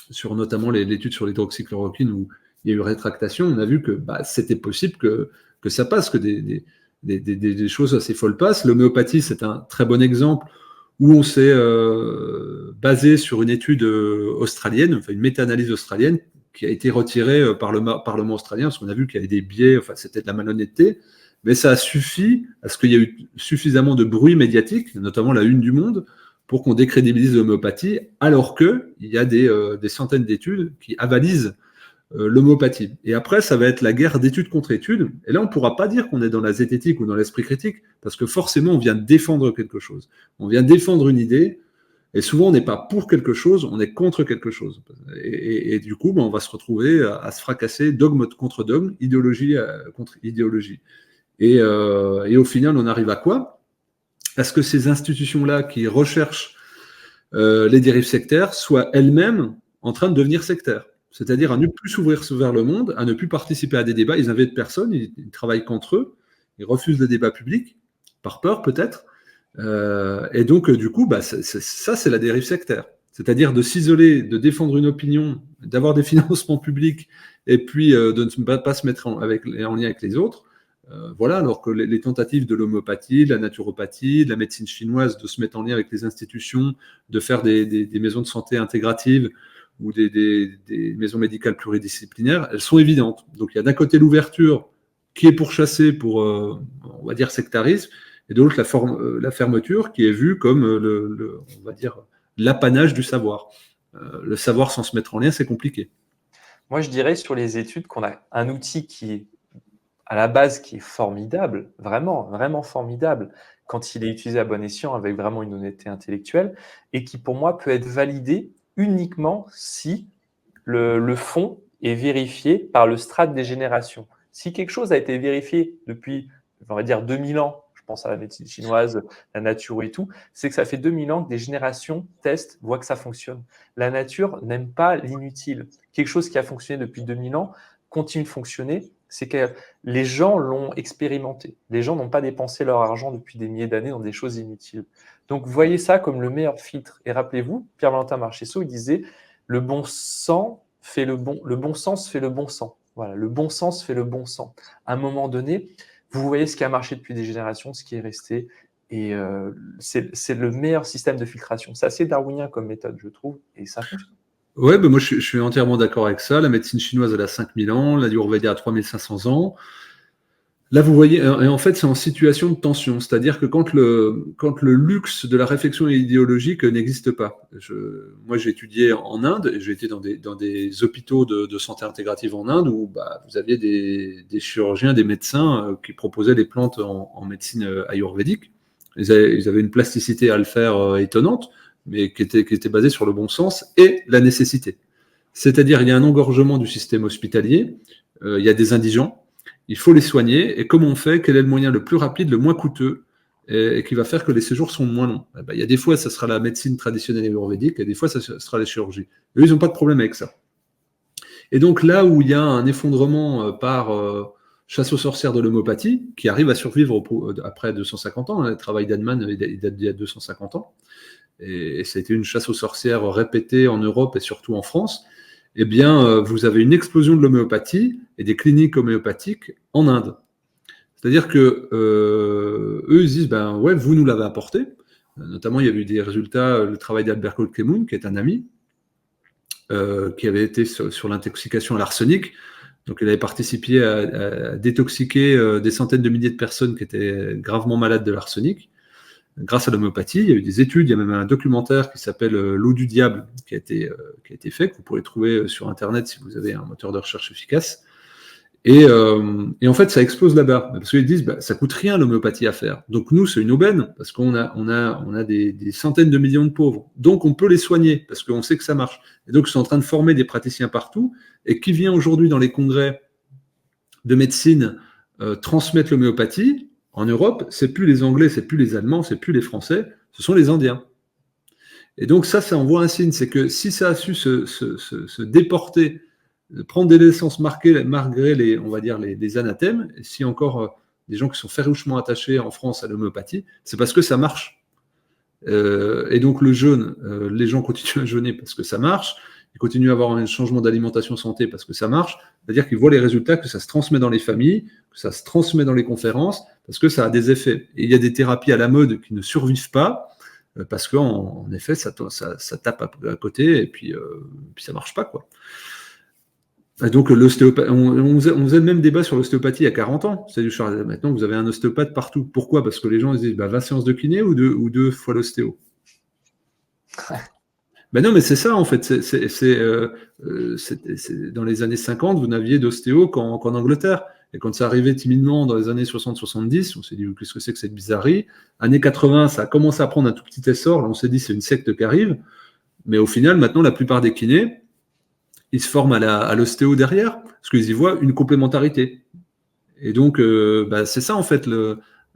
[SPEAKER 2] sur notamment l'étude sur l'hydroxychloroquine où il y a eu rétractation, on a vu que c'était possible que ça passe, que des choses assez folles passent. L'homéopathie, c'est un très bon exemple où on s'est basé sur une étude australienne, enfin une méta-analyse australienne, qui a été retirée par le Parlement australien, parce qu'on a vu qu'il y avait des biais, enfin c'était de la malhonnêteté, mais ça a suffi à ce qu'il y ait eu suffisamment de bruit médiatique, notamment la Une du Monde, pour qu'on décrédibilise l'homéopathie, alors qu'il y a des centaines d'études qui avalisent l'homéopathie. Et après, ça va être la guerre d'études contre études. Et là, on ne pourra pas dire qu'on est dans la zététique ou dans l'esprit critique, parce que forcément, on vient défendre quelque chose. On vient défendre une idée, et souvent, on n'est pas pour quelque chose, on est contre quelque chose. Et du coup, on va se retrouver à se fracasser dogme contre dogme, idéologie contre idéologie. Et au final, on arrive à quoi? À ce que ces institutions-là qui recherchent les dérives sectaires soient elles-mêmes en train de devenir sectaires. C'est-à-dire à ne plus s'ouvrir vers le monde, à ne plus participer à des débats. Ils n'invitent personne, ils travaillent qu'entre eux, ils refusent le débat public, par peur peut-être. Et donc, du coup, ça, c'est la dérive sectaire. C'est-à-dire de s'isoler, de défendre une opinion, d'avoir des financements publics, et puis de ne pas se mettre en lien avec les autres. Voilà, alors que les tentatives de l'homéopathie, de la naturopathie, de la médecine chinoise, de se mettre en lien avec les institutions, de faire des maisons de santé intégratives ou des maisons médicales pluridisciplinaires, elles sont évidentes. Donc il y a d'un côté l'ouverture qui est pourchassée pour, on va dire, sectarisme, et de l'autre la fermeture qui est vue comme on va dire, l'apanage du savoir. Le savoir sans se mettre en lien, c'est compliqué.
[SPEAKER 1] Moi, je dirais sur les études qu'on a un outil qui est à la base qui est formidable, vraiment, vraiment formidable, quand il est utilisé à bon escient avec vraiment une honnêteté intellectuelle, et qui pour moi peut être validé uniquement si le fond est vérifié par le strate des générations. Si quelque chose a été vérifié depuis, on va dire, 2000 ans, je pense à la médecine chinoise, la nature et tout, c'est que ça fait 2000 ans que des générations testent, voient que ça fonctionne. La nature n'aime pas l'inutile. Quelque chose qui a fonctionné depuis 2000 ans continue de fonctionner, c'est que les gens l'ont expérimenté. Les gens n'ont pas dépensé leur argent depuis des milliers d'années dans des choses inutiles. Donc, voyez ça comme le meilleur filtre. Et rappelez-vous, Pierre-Valentin Marchessault, il disait « le bon sens fait le bon sens fait le bon sang ». Voilà, le bon sens fait le bon sang. À un moment donné, vous voyez ce qui a marché depuis des générations, ce qui est resté, et c'est le meilleur système de filtration. C'est assez darwinien comme méthode, je trouve, et ça fonctionne.
[SPEAKER 2] Ouais, moi je suis entièrement d'accord avec ça. La médecine chinoise, elle a 5000 ans, la Ayurveda a 3500 ans. Là, vous voyez, et en fait, c'est en situation de tension. C'est-à-dire que quand le luxe de la réflexion idéologique n'existe pas. Moi, j'ai étudié en Inde, j'ai été dans des hôpitaux de santé intégrative en Inde où vous aviez des chirurgiens, des médecins qui proposaient des plantes en médecine ayurvédique. Ils avaient une plasticité à le faire étonnante, mais qui était basée sur le bon sens et la nécessité. C'est-à-dire, il y a un engorgement du système hospitalier, il y a des indigents, il faut les soigner, et comment on fait? Quel est le moyen le plus rapide, le moins coûteux, et qui va faire que les séjours sont moins longs? Il y a des fois, ça sera la médecine traditionnelle ayurvédique, et des fois, ça sera la chirurgie. Eux, ils n'ont pas de problème avec ça. Et donc là où il y a un effondrement par chasse aux sorcières de l'homéopathie, qui arrive à survivre après 250 ans, le travail d'Hahnemann, il date d'il y a 250 ans, et ça a été une chasse aux sorcières répétée en Europe et surtout en France, eh bien, vous avez une explosion de l'homéopathie et des cliniques homéopathiques en Inde. C'est-à-dire que eux, ils disent, ouais, vous nous l'avez apporté. Notamment, il y a eu des résultats, le travail d'Albert Kolkemoun, qui est un ami, qui avait été sur l'intoxication à l'arsenic. Donc, il avait participé à détoxiquer des centaines de milliers de personnes qui étaient gravement malades de l'arsenic. Grâce à l'homéopathie, il y a eu des études, il y a même un documentaire qui s'appelle L'eau du diable qui a été fait, que vous pourrez trouver sur Internet si vous avez un moteur de recherche efficace. Et en fait, ça explose là-bas. Parce qu'ils disent, ça coûte rien l'homéopathie à faire. Donc nous, c'est une aubaine, parce qu'on a des centaines de millions de pauvres. Donc on peut les soigner, parce qu'on sait que ça marche. Et donc ils sont en train de former des praticiens partout. Et qui vient aujourd'hui dans les congrès de médecine transmettre l'homéopathie en Europe, c'est plus les Anglais, c'est plus les Allemands, c'est plus les Français, ce sont les Indiens. Et donc ça envoie un signe, c'est que si ça a su se déporter, prendre des naissances malgré les, on va dire, les anathèmes, et si encore des gens qui sont farouchement attachés en France à l'homéopathie, c'est parce que ça marche. Et donc le jeûne, les gens continuent à jeûner parce que ça marche, ils continuent à avoir un changement d'alimentation santé parce que ça marche, c'est-à-dire qu'ils voient les résultats, que ça se transmet dans les familles, que ça se transmet dans les conférences, parce que ça a des effets. Et il y a des thérapies à la mode qui ne survivent pas, parce qu'en effet, ça tape à côté, et puis ça marche pas, quoi. Et donc, l'ostéopathie, on faisait le même débat sur l'ostéopathie il y a 40 ans. Maintenant, vous avez un ostéopathe partout. Pourquoi? Parce que les gens ils disent, 20 séances de kiné ou deux fois l'ostéo. Ben non, mais c'est ça en fait. Dans les années 50, vous n'aviez d'ostéo qu'en Angleterre. Et quand ça arrivait timidement dans les années 60-70, on s'est dit qu'est-ce que c'est que cette bizarrerie. Années 80, ça a commencé à prendre un tout petit essor. Là, on s'est dit c'est une secte qui arrive. Mais au final, maintenant, la plupart des kinés, ils se forment à l'ostéo derrière parce qu'ils y voient une complémentarité. Et donc, c'est ça en fait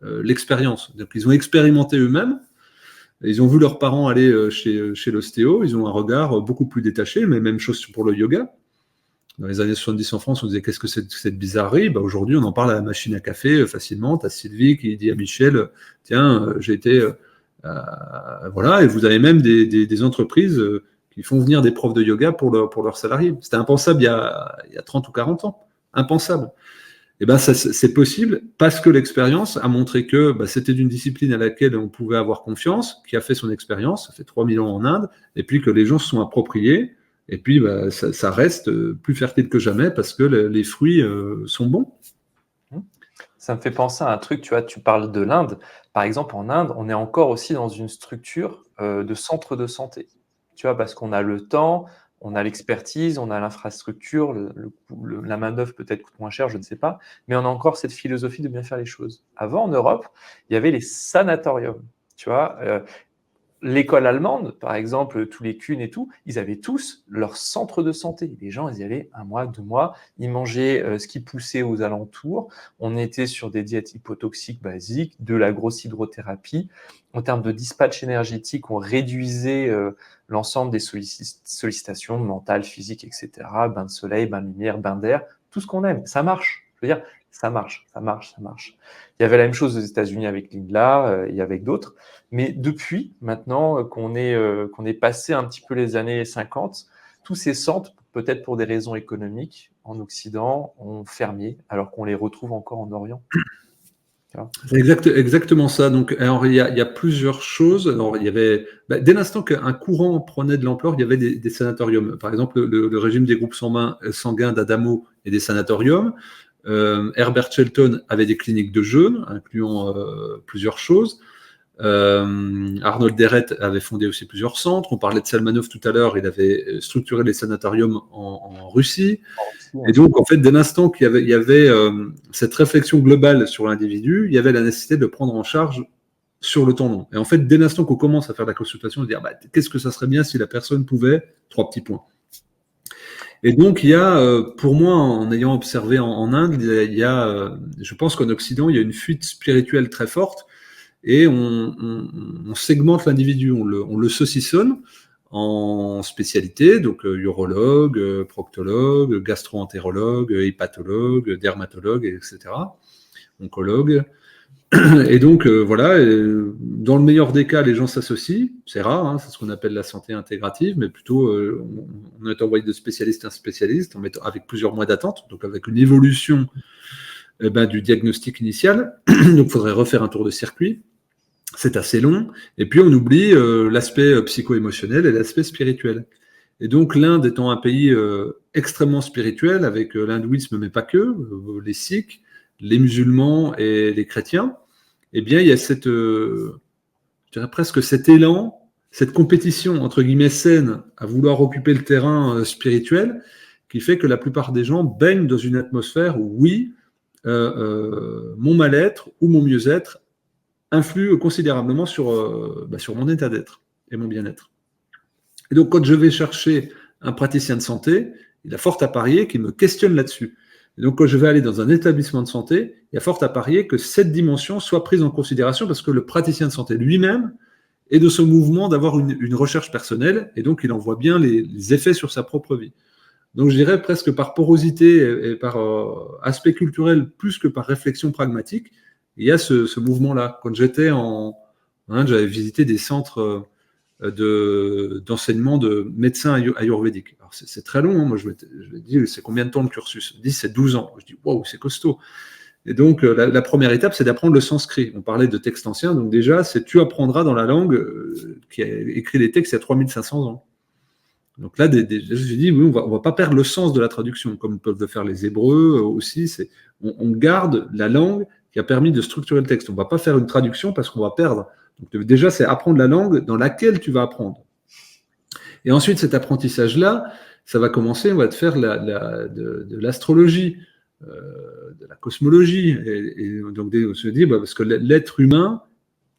[SPEAKER 2] l'expérience. Donc, ils ont expérimenté eux-mêmes. Ils ont vu leurs parents aller chez l'ostéo, ils ont un regard beaucoup plus détaché, mais même chose pour le yoga. Dans les années 70 en France, on disait qu'est-ce que c'est que cette bizarrerie. Aujourd'hui, on en parle à la machine à café facilement. Tu as Sylvie qui dit à Michel, tiens, j'ai été... voilà, et vous avez même des entreprises qui font venir des profs de yoga pour leurs salariés. C'était impensable il y a 30 ou 40 ans. Impensable. Et ben c'est possible parce que l'expérience a montré que c'était une discipline à laquelle on pouvait avoir confiance, qui a fait son expérience, ça fait 3000 ans en Inde, et puis que les gens se sont appropriés, et puis ça reste plus fertile que jamais parce que les fruits sont bons.
[SPEAKER 1] Ça me fait penser à un truc, tu vois, tu parles de l'Inde. Par exemple, en Inde, on est encore aussi dans une structure de centre de santé. Tu vois, parce qu'on a le temps, on a l'expertise, on a l'infrastructure, la main-d'œuvre peut-être coûte moins cher, je ne sais pas, mais on a encore cette philosophie de bien faire les choses. Avant, en Europe, il y avait les sanatoriums. Tu vois, l'école allemande, par exemple, tous les Kuhn et tout, ils avaient tous leur centre de santé. Les gens, ils y allaient 1 mois, 2 mois, ils mangeaient ce qui poussait aux alentours. On était sur des diètes hypotoxiques basiques, de la grosse hydrothérapie. En termes de dispatch énergétique, on réduisait l'ensemble des sollicitations mentales, physiques, etc. Bain de soleil, bain de lumière, bain d'air, tout ce qu'on aime. Ça marche. Je veux dire, ça marche. Il y avait la même chose aux États-Unis avec l'INLA et avec d'autres. Mais depuis, maintenant qu'on est passé un petit peu les années 50, tous ces centres, peut-être pour des raisons économiques, en Occident, ont fermé, alors qu'on les retrouve encore en Orient.
[SPEAKER 2] C'est exactement ça. Donc, alors, il y a plusieurs choses. Alors, il y avait, dès l'instant qu'un courant prenait de l'ampleur, il y avait des sanatoriums. Par exemple, le régime des groupes sanguins d'Adamo et des sanatoriums. Herbert Shelton avait des cliniques de jeûne, incluant plusieurs choses. Arnold Deret avait fondé aussi plusieurs centres. On parlait de Salmanov tout à l'heure, il avait structuré les sanatoriums en Russie. Et donc, en fait, dès l'instant qu'il y avait cette réflexion globale sur l'individu, il y avait la nécessité de le prendre en charge sur le temps long. Et en fait, dès l'instant qu'on commence à faire la consultation, de dire qu'est-ce que ça serait bien si la personne pouvait, 3 petits points. Et donc, il y a, pour moi, en ayant observé en Inde, je pense qu'en Occident, il y a une fuite spirituelle très forte. Et on segmente l'individu, on le saucissonne en spécialités, donc urologue, proctologue, gastro-entérologue, hépatologue, dermatologue, etc., oncologue. Et donc, voilà, dans le meilleur des cas, les gens s'associent, c'est rare, c'est ce qu'on appelle la santé intégrative, mais plutôt, on est envoyé de spécialiste à spécialiste, avec plusieurs mois d'attente, donc avec une évolution du diagnostic initial, donc il faudrait refaire un tour de circuit. C'est assez long. Et puis, on oublie l'aspect psycho-émotionnel et l'aspect spirituel. Et donc, l'Inde étant un pays extrêmement spirituel, avec l'hindouisme, mais pas que, les sikhs, les musulmans et les chrétiens, eh bien, il y a je dirais presque cet élan, cette compétition, entre guillemets, saine, à vouloir occuper le terrain spirituel, qui fait que la plupart des gens baignent dans une atmosphère où, oui, mon mal-être ou mon mieux-être influe considérablement sur mon état d'être et mon bien-être. Et donc, quand je vais chercher un praticien de santé, il y a fort à parier qu'il me questionne là-dessus. Et donc, quand je vais aller dans un établissement de santé, il y a fort à parier que cette dimension soit prise en considération parce que le praticien de santé lui-même est de ce mouvement d'avoir une recherche personnelle et donc il en voit bien les effets sur sa propre vie. Donc, je dirais presque par porosité et par aspect culturel plus que par réflexion pragmatique, il y a ce mouvement-là. Quand j'étais en Inde, j'avais visité des centres d'enseignement de médecins ayurvédiques. Alors, c'est très long. Moi, je me dis, c'est combien de temps le cursus? Je me dis, c'est 12 ans. Je dis, waouh, c'est costaud. Et donc, la première étape, c'est d'apprendre le sanskrit. On parlait de textes anciens. Donc, déjà, tu apprendras dans la langue qui a écrit les textes il y a 3500 ans. Donc là, j'ai dit, oui, on va pas perdre le sens de la traduction, comme peuvent le faire les Hébreux aussi. On garde la langue qui a permis de structurer le texte. On ne va pas faire une traduction parce qu'on va perdre. Donc déjà, c'est apprendre la langue dans laquelle tu vas apprendre. Et ensuite, cet apprentissage-là, ça va commencer, on va te faire de l'astrologie, de la cosmologie. Et donc, on se dit, parce que l'être humain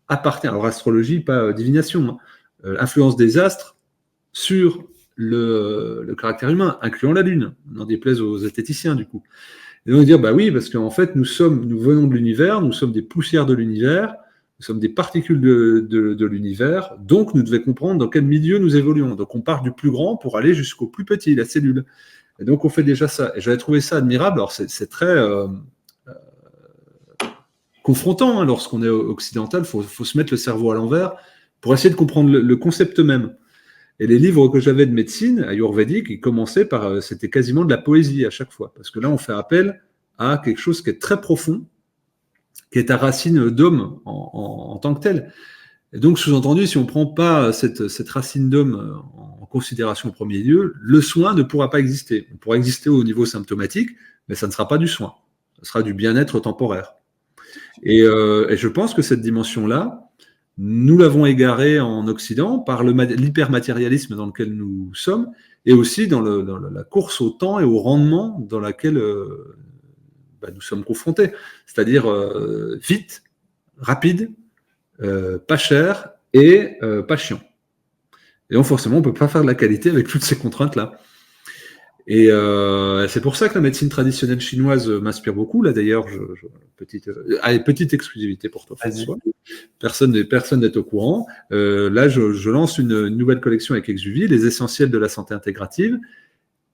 [SPEAKER 2] appartient, alors astrologie, pas divination, hein, influence des astres sur le caractère humain, incluant la Lune, n'en déplaise aux zététiciens, du coup. Et donc dire, bah oui, parce qu'en fait, nous venons de l'univers, nous sommes des poussières de l'univers, nous sommes des particules de l'univers, donc nous devons comprendre dans quel milieu nous évoluons. Donc on part du plus grand pour aller jusqu'au plus petit, la cellule. Et donc on fait déjà ça. Et j'avais trouvé ça admirable. Alors c'est très confrontant, hein, lorsqu'on est occidental, il faut se mettre le cerveau à l'envers pour essayer de comprendre le concept même. Et les livres que j'avais de médecine ayurvédique, ils commençaient par, c'était quasiment de la poésie à chaque fois, parce que là, on fait appel à quelque chose qui est très profond, qui est à racine d'homme en tant que tel. Et donc, sous-entendu, si on ne prend pas cette racine d'homme en considération au premier lieu, le soin ne pourra pas exister. On pourra exister au niveau symptomatique, mais ça ne sera pas du soin. Ce sera du bien-être temporaire. Et je pense que cette dimension-là, nous l'avons égarée en Occident par l'hypermatérialisme dans lequel nous sommes, et aussi dans la course au temps et au rendement dans laquelle nous sommes confrontés. C'est-à-dire vite, rapide, pas cher et pas chiant. Et donc forcément, on ne peut pas faire de la qualité avec toutes ces contraintes-là. Et c'est pour ça que la médecine traditionnelle chinoise m'inspire beaucoup. Là, d'ailleurs, petite exclusivité pour toi, François. Personne n'est au courant. Là, je lance une nouvelle collection avec Exuvie, les essentiels de la santé intégrative.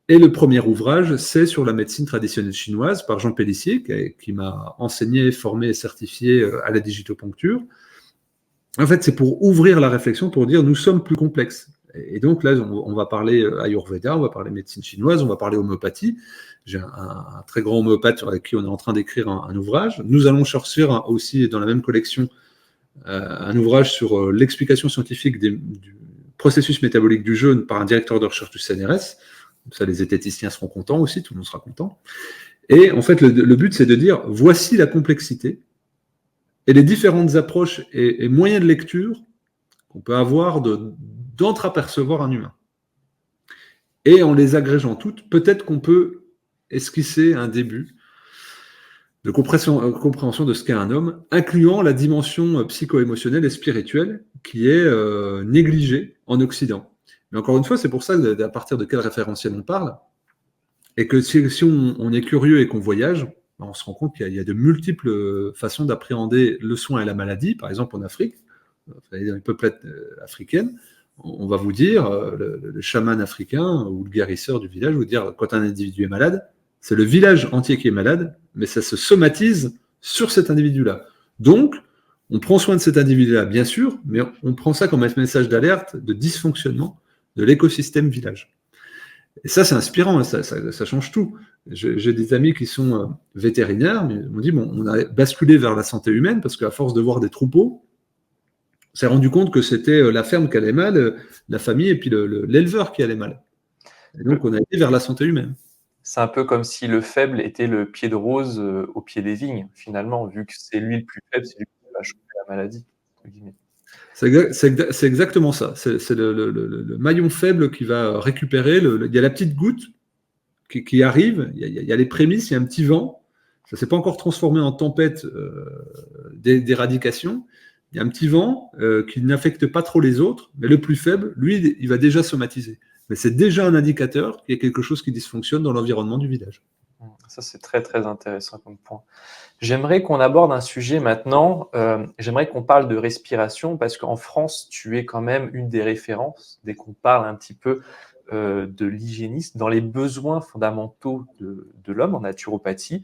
[SPEAKER 2] Et le premier ouvrage, c'est sur la médecine traditionnelle chinoise par Jean Pellissier, qui m'a enseigné, formé et certifié à la digitoponcture. En fait, c'est pour ouvrir la réflexion, pour dire nous sommes plus complexes. Et donc là, on va parler Ayurveda, on va parler médecine chinoise, on va parler homéopathie. J'ai un très grand homméopathe avec qui on est en train d'écrire un ouvrage. Nous allons chercher aussi dans la même collection un ouvrage sur l'explication scientifique du processus métabolique du jeûne par un directeur de recherche du CNRS. Ça, les zététiciens seront contents aussi, tout le monde sera content. Et en fait, le but, c'est de dire, voici la complexité et les différentes approches et moyens de lecture qu'on peut avoir d'entreapercevoir un humain. Et en les agrégeant toutes, peut-être qu'on peut esquisser un début de compréhension de ce qu'est un homme, incluant la dimension psycho-émotionnelle et spirituelle qui est négligée en Occident. Mais encore une fois, c'est pour ça à partir de quel référentiel on parle, et que si on est curieux et qu'on voyage, on se rend compte qu'il y a de multiples façons d'appréhender le soin et la maladie. Par exemple, en Afrique, dans les peuplettes africaines, on va vous dire, le chaman africain ou le guérisseur du village vous dire, quand un individu est malade, c'est le village entier qui est malade, mais ça se somatise sur cet individu-là. Donc, on prend soin de cet individu-là, bien sûr, mais on prend ça comme un message d'alerte de dysfonctionnement de l'écosystème village. Et ça, c'est inspirant, hein, ça change tout. J'ai des amis qui sont vétérinaires, mais ils m'ont dit, bon, on a basculé vers la santé humaine parce qu'à force de voir des troupeaux, on s'est rendu compte que c'était la ferme qui allait mal, la famille et puis l'éleveur qui allait mal. Et donc, on a été vers la santé humaine.
[SPEAKER 1] C'est un peu comme si le faible était le pied de rose au pied des vignes, finalement, vu que c'est lui le plus faible, c'est lui qui va choper la maladie, entre guillemets.
[SPEAKER 2] C'est exactement ça. C'est le maillon faible qui va récupérer. Il y a la petite goutte qui arrive, il y a les prémices, il y a un petit vent. Ça ne s'est pas encore transformé en tempête d'éradication. Il y a un petit vent qui n'affecte pas trop les autres, mais le plus faible, lui, il va déjà somatiser. Mais c'est déjà un indicateur qu'il y a quelque chose qui dysfonctionne dans l'environnement du village.
[SPEAKER 1] Ça, c'est très, très intéressant comme point. J'aimerais qu'on aborde un sujet maintenant. J'aimerais qu'on parle de respiration parce qu'en France, tu es quand même une des références dès qu'on parle un petit peu de l'hygiénisme dans les besoins fondamentaux de l'homme en naturopathie.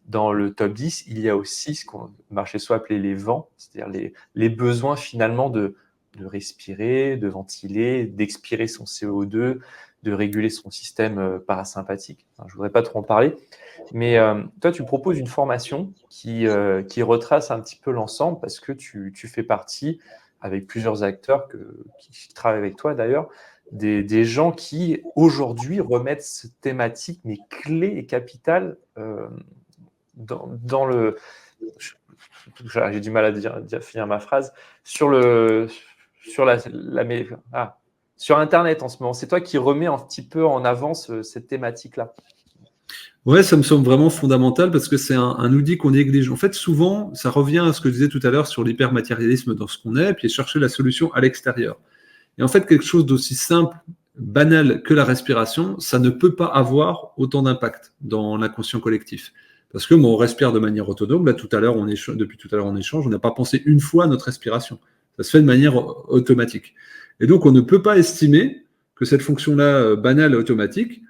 [SPEAKER 1] Dans le top 10, il y a aussi ce qu'on marchait soit appelé les vents, c'est-à-dire les besoins finalement de respirer, de ventiler, d'expirer son CO2, de réguler son système parasympathique. Enfin, je ne voudrais pas trop en parler, mais toi, tu proposes une formation qui retrace un petit peu l'ensemble parce que tu fais partie, avec plusieurs acteurs qui travaillent avec toi d'ailleurs, des gens qui aujourd'hui remettent cette thématique, mais clé et capitale dans le... J'ai du mal à finir ma phrase. Sur la sur Internet en ce moment. C'est toi qui remets un petit peu en avant cette thématique-là.
[SPEAKER 2] Ouais, ça me semble vraiment fondamental parce que c'est un outil qu'on néglige. En fait, souvent, ça revient à ce que je disais tout à l'heure sur l'hypermatérialisme dans ce qu'on est, puis chercher la solution à l'extérieur. Et en fait, quelque chose d'aussi simple, banal que la respiration, ça ne peut pas avoir autant d'impact dans l'inconscient collectif. Parce que on respire de manière autonome. Là, depuis tout à l'heure, on échange, on n'a pas pensé une fois à notre respiration. Ça se fait de manière automatique. Et donc, on ne peut pas estimer que cette fonction-là, banale et automatique,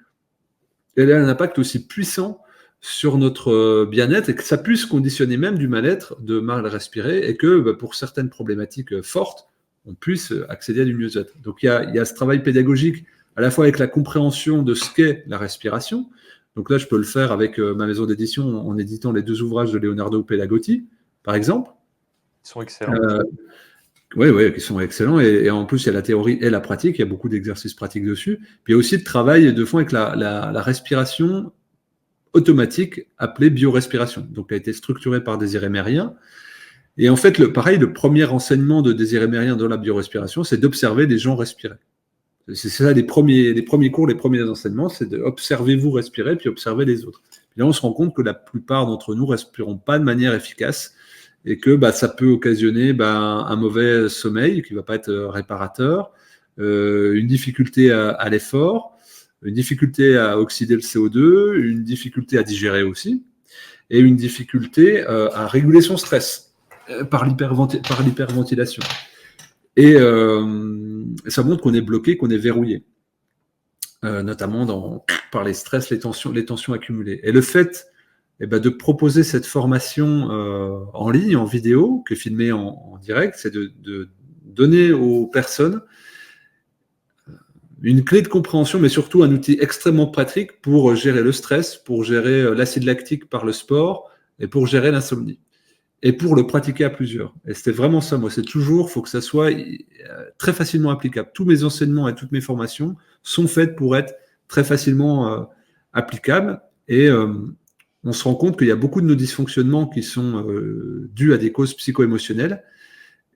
[SPEAKER 2] elle a un impact aussi puissant sur notre bien-être et que ça puisse conditionner même du mal-être, de mal respirer, et que pour certaines problématiques fortes, on puisse accéder à du mieux-être. Donc il y a ce travail pédagogique à la fois avec la compréhension de ce qu'est la respiration. Donc là, je peux le faire avec ma maison d'édition en éditant les 2 ouvrages de Leonardo Pelagotti, par exemple.
[SPEAKER 1] Ils sont excellents.
[SPEAKER 2] Oui, qui sont excellents. Et en plus, il y a la théorie et la pratique. Il y a beaucoup d'exercices pratiques dessus. Puis il y a aussi le travail de fond avec la respiration automatique appelée biorespiration. Donc, elle a été structurée par Désiré Mérien. Et en fait, pareil, le premier enseignement de Désiré Mérien dans la biorespiration, c'est d'observer les gens respirer. C'est ça les premiers cours, les premiers enseignements, c'est d'observez-vous respirer, puis observez les autres. Puis là, on se rend compte que la plupart d'entre nous ne respirons pas de manière efficace et que ça peut occasionner un mauvais sommeil qui ne va pas être réparateur, une difficulté à l'effort, une difficulté à oxyder le CO2, une difficulté à digérer aussi, et une difficulté à réguler son stress par l'hyperventilation. Et ça montre qu'on est bloqué, qu'on est verrouillé, notamment par les stress, les tensions accumulées. Et le fait de proposer cette formation en ligne, en vidéo, que filmer en direct, c'est de donner aux personnes une clé de compréhension, mais surtout un outil extrêmement pratique pour gérer le stress, pour gérer l'acide lactique par le sport et pour gérer l'insomnie. Et pour le pratiquer à plusieurs. Et c'était vraiment ça, moi. C'est toujours, il faut que ça soit très facilement applicable. Tous mes enseignements et toutes mes formations sont faites pour être très facilement applicables. Et on se rend compte qu'il y a beaucoup de nos dysfonctionnements qui sont dus à des causes psycho-émotionnelles.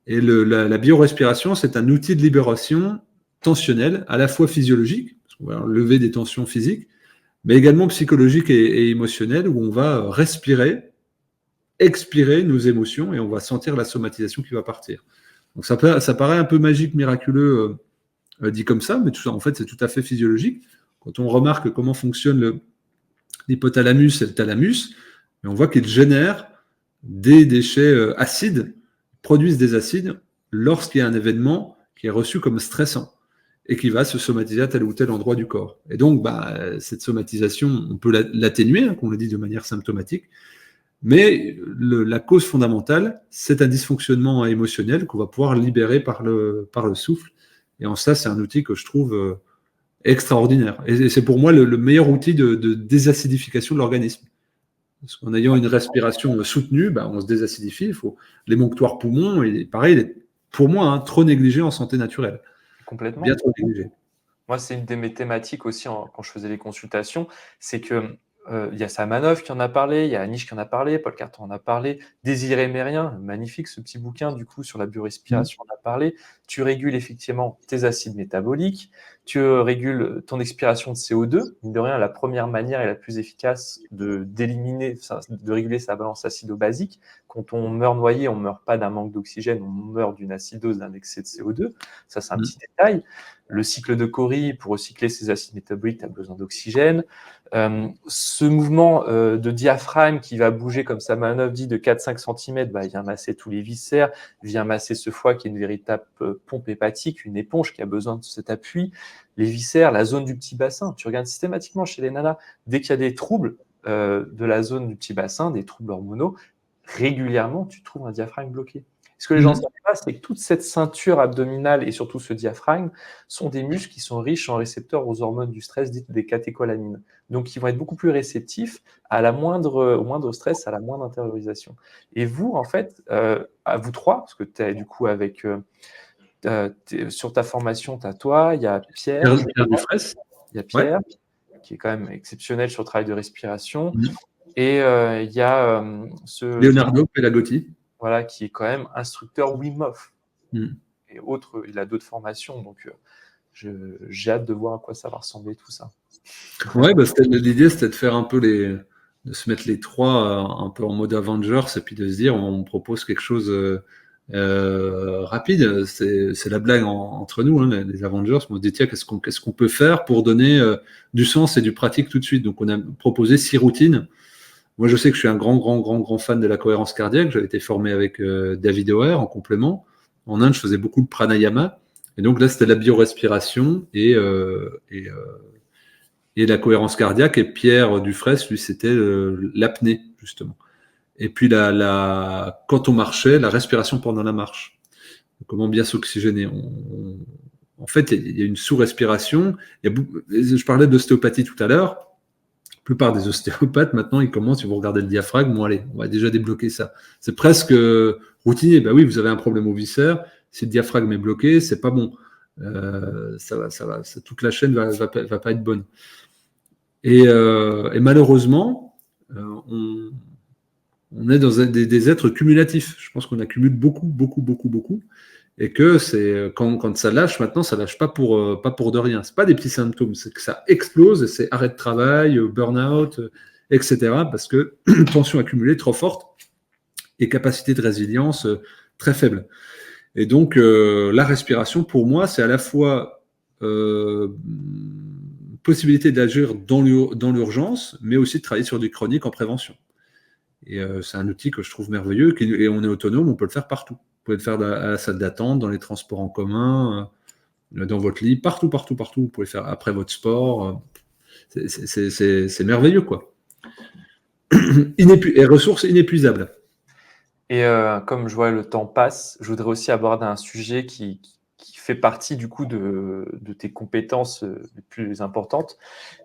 [SPEAKER 2] Et la biorespiration, c'est un outil de libération tensionnelle, à la fois physiologique, parce qu'on va lever des tensions physiques, mais également psychologiques et émotionnelles, où on va respirer, expirer nos émotions et on va sentir la somatisation qui va partir. Donc ça paraît un peu magique, miraculeux, dit comme ça, mais tout ça, en fait, c'est tout à fait physiologique. Quand on remarque comment fonctionne l'hypothalamus et le thalamus, et on voit qu'ils génèrent des déchets acides, produisent des acides lorsqu'il y a un événement qui est reçu comme stressant et qui va se somatiser à tel ou tel endroit du corps. Et donc, cette somatisation, on peut l'atténuer, qu'on le dit de manière symptomatique, mais la cause fondamentale, c'est un dysfonctionnement émotionnel qu'on va pouvoir libérer par le souffle. Et en ça, c'est un outil que je trouve extraordinaire. Et c'est pour moi le meilleur outil de désacidification de l'organisme. Parce qu'en ayant une respiration soutenue, on se désacidifie. Il faut l'émonctoire poumon, et pareil, pour moi, trop négligé en santé naturelle.
[SPEAKER 1] Complètement.
[SPEAKER 2] Bien trop négligé.
[SPEAKER 1] Moi, c'est une de mes thématiques aussi quand je faisais les consultations, c'est que il y a Samanov qui en a parlé, il y a Anish qui en a parlé, Paul Carton en a parlé, Désiré Mérien, magnifique ce petit bouquin du coup sur la biorespiration en a parlé. Tu régules effectivement tes acides métaboliques, tu régules ton expiration de CO2. Mine de rien, la première manière et la plus efficace de réguler sa balance acido-basique. Quand on meurt noyé, on ne meurt pas d'un manque d'oxygène, on meurt d'une acidose, d'un excès de CO2. Ça, c'est un petit détail. Le cycle de Cori, pour recycler ces acides métaboliques, tu as besoin d'oxygène. Ce mouvement de diaphragme qui va bouger, comme Samanov dit, de 4-5 cm, il vient masser tous les viscères, vient masser ce foie qui est une véritable pompe hépatique, une éponge qui a besoin de cet appui. Les viscères, la zone du petit bassin. Tu regardes systématiquement chez les nanas, dès qu'il y a des troubles de la zone du petit bassin, des troubles hormonaux, régulièrement, tu trouves un diaphragme bloqué. Ce que les gens ne savent pas, c'est que toute cette ceinture abdominale et surtout ce diaphragme sont des muscles qui sont riches en récepteurs aux hormones du stress, dites des catécholamines. Donc, ils vont être beaucoup plus réceptifs au moindre stress, à la moindre intériorisation. Et vous, en fait, à vous trois, parce que tu es du coup avec... sur ta formation, tu as toi, il y a Pierre
[SPEAKER 2] Dufresne.
[SPEAKER 1] Il y a Pierre, qui est quand même exceptionnel sur le travail de respiration. Et il y a
[SPEAKER 2] Leonardo Pelagotti.
[SPEAKER 1] Voilà, qui est quand même instructeur Wim Hof. Et autres, il a d'autres formations. Donc, J'ai hâte de voir à quoi ça va ressembler tout ça.
[SPEAKER 2] Ouais, bah, l'idée, c'était de faire un peu de se mettre les trois un peu en mode Avengers et puis de se dire, on propose quelque chose rapide. C'est la blague entre nous, hein, les Avengers. On se dit, tiens, qu'est-ce qu'on peut faire pour donner du sens et du pratique tout de suite. Donc, on a proposé 6 routines. Moi, je sais que je suis un grand fan de la cohérence cardiaque. J'avais été formé avec David O'Hare en complément. En Inde, je faisais beaucoup de pranayama. Et donc là, c'était la biorespiration et la cohérence cardiaque. Et Pierre Dufresne, lui, c'était l'apnée, justement. Et puis, quand on marchait, la respiration pendant la marche. Comment bien s'oxygéner. En fait, il y a une sous-respiration. Je parlais d'ostéopathie tout à l'heure. La plupart des ostéopathes, maintenant, ils commencent, ils vont regarder le diaphragme. Bon, allez, on va déjà débloquer ça. C'est presque routinier. Ben oui, vous avez un problème au viscère. Si le diaphragme est bloqué, c'est pas bon. Toute la chaîne va pas être bonne. Et malheureusement, on est dans des êtres cumulatifs. Je pense qu'on accumule beaucoup. Et que quand ça lâche maintenant, ça lâche pas pour de rien. C'est pas des petits symptômes, c'est que ça explose et c'est arrêt de travail, burn-out, etc. Parce que tension accumulée trop forte et capacité de résilience très faible. Et donc la respiration, pour moi, c'est à la fois possibilité d'agir dans l'urgence, mais aussi de travailler sur du chronique en prévention. Et c'est un outil que je trouve merveilleux, et on est autonome, on peut le faire partout. Vous pouvez le faire à la salle d'attente, dans les transports en commun, dans votre lit, partout. Vous pouvez le faire après votre sport. C'est merveilleux, quoi. Et ressources inépuisables.
[SPEAKER 1] Et comme je vois le temps passe, je voudrais aussi aborder un sujet qui fait partie du coup de tes compétences les plus importantes,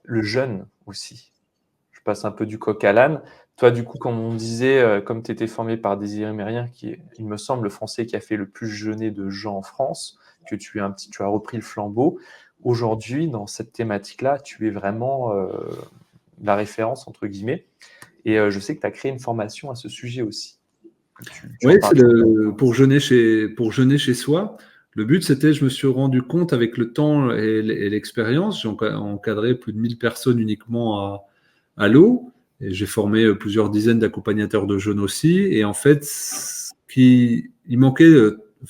[SPEAKER 1] le jeûne aussi. Je passe un peu du coq à l'âne. Toi, du coup, comme on disait, comme tu étais formé par Désiré Mérien, qui est, il me semble, le Français qui a fait le plus jeûner de gens en France, que tu as repris le flambeau. Aujourd'hui, dans cette thématique-là, tu es vraiment la référence, entre guillemets. Et je sais que tu as créé une formation à ce sujet aussi.
[SPEAKER 2] Oui, c'est pour jeûner chez soi. Le but, c'était, je me suis rendu compte avec le temps et l'expérience, j'ai encadré plus de 1000 personnes uniquement à l'eau, et j'ai formé plusieurs dizaines d'accompagnateurs de jeûne aussi. Et en fait, il manquait,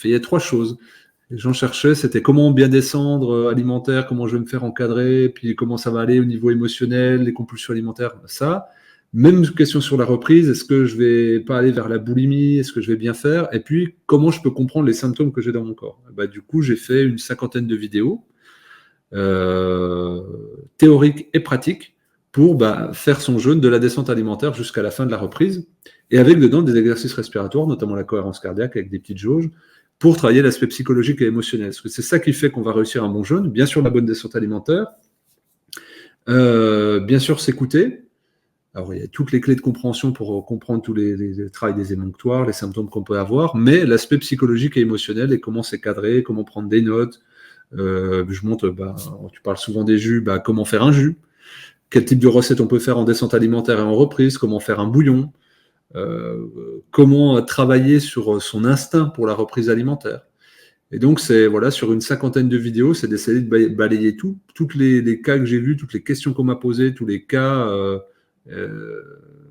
[SPEAKER 2] il y a 3 choses. Les gens cherchaient, c'était comment bien descendre alimentaire, comment je vais me faire encadrer, puis comment ça va aller au niveau émotionnel, les compulsions alimentaires, ça. Même question sur la reprise, est-ce que je vais pas aller vers la boulimie, est-ce que je vais bien faire? Et puis, comment je peux comprendre les symptômes que j'ai dans mon corps? Bah, du coup, j'ai fait une 50aine de vidéos théoriques et pratiques pour faire son jeûne de la descente alimentaire jusqu'à la fin de la reprise, et avec dedans des exercices respiratoires, notamment la cohérence cardiaque avec des petites jauges, pour travailler l'aspect psychologique et émotionnel. Parce que c'est ça qui fait qu'on va réussir un bon jeûne, bien sûr la bonne descente alimentaire, bien sûr s'écouter. Alors, il y a toutes les clés de compréhension pour comprendre tous les travails des émonctoires, les symptômes qu'on peut avoir, mais l'aspect psychologique et émotionnel et comment c'est cadré, comment prendre des notes. Je montre, tu parles souvent des jus, comment faire un jus, quel type de recette on peut faire en descente alimentaire et en reprise, comment faire un bouillon, comment travailler sur son instinct pour la reprise alimentaire. Et donc, sur une 50aine de vidéos, c'est d'essayer de balayer tous les cas que j'ai vus, toutes les questions qu'on m'a posées, tous les cas,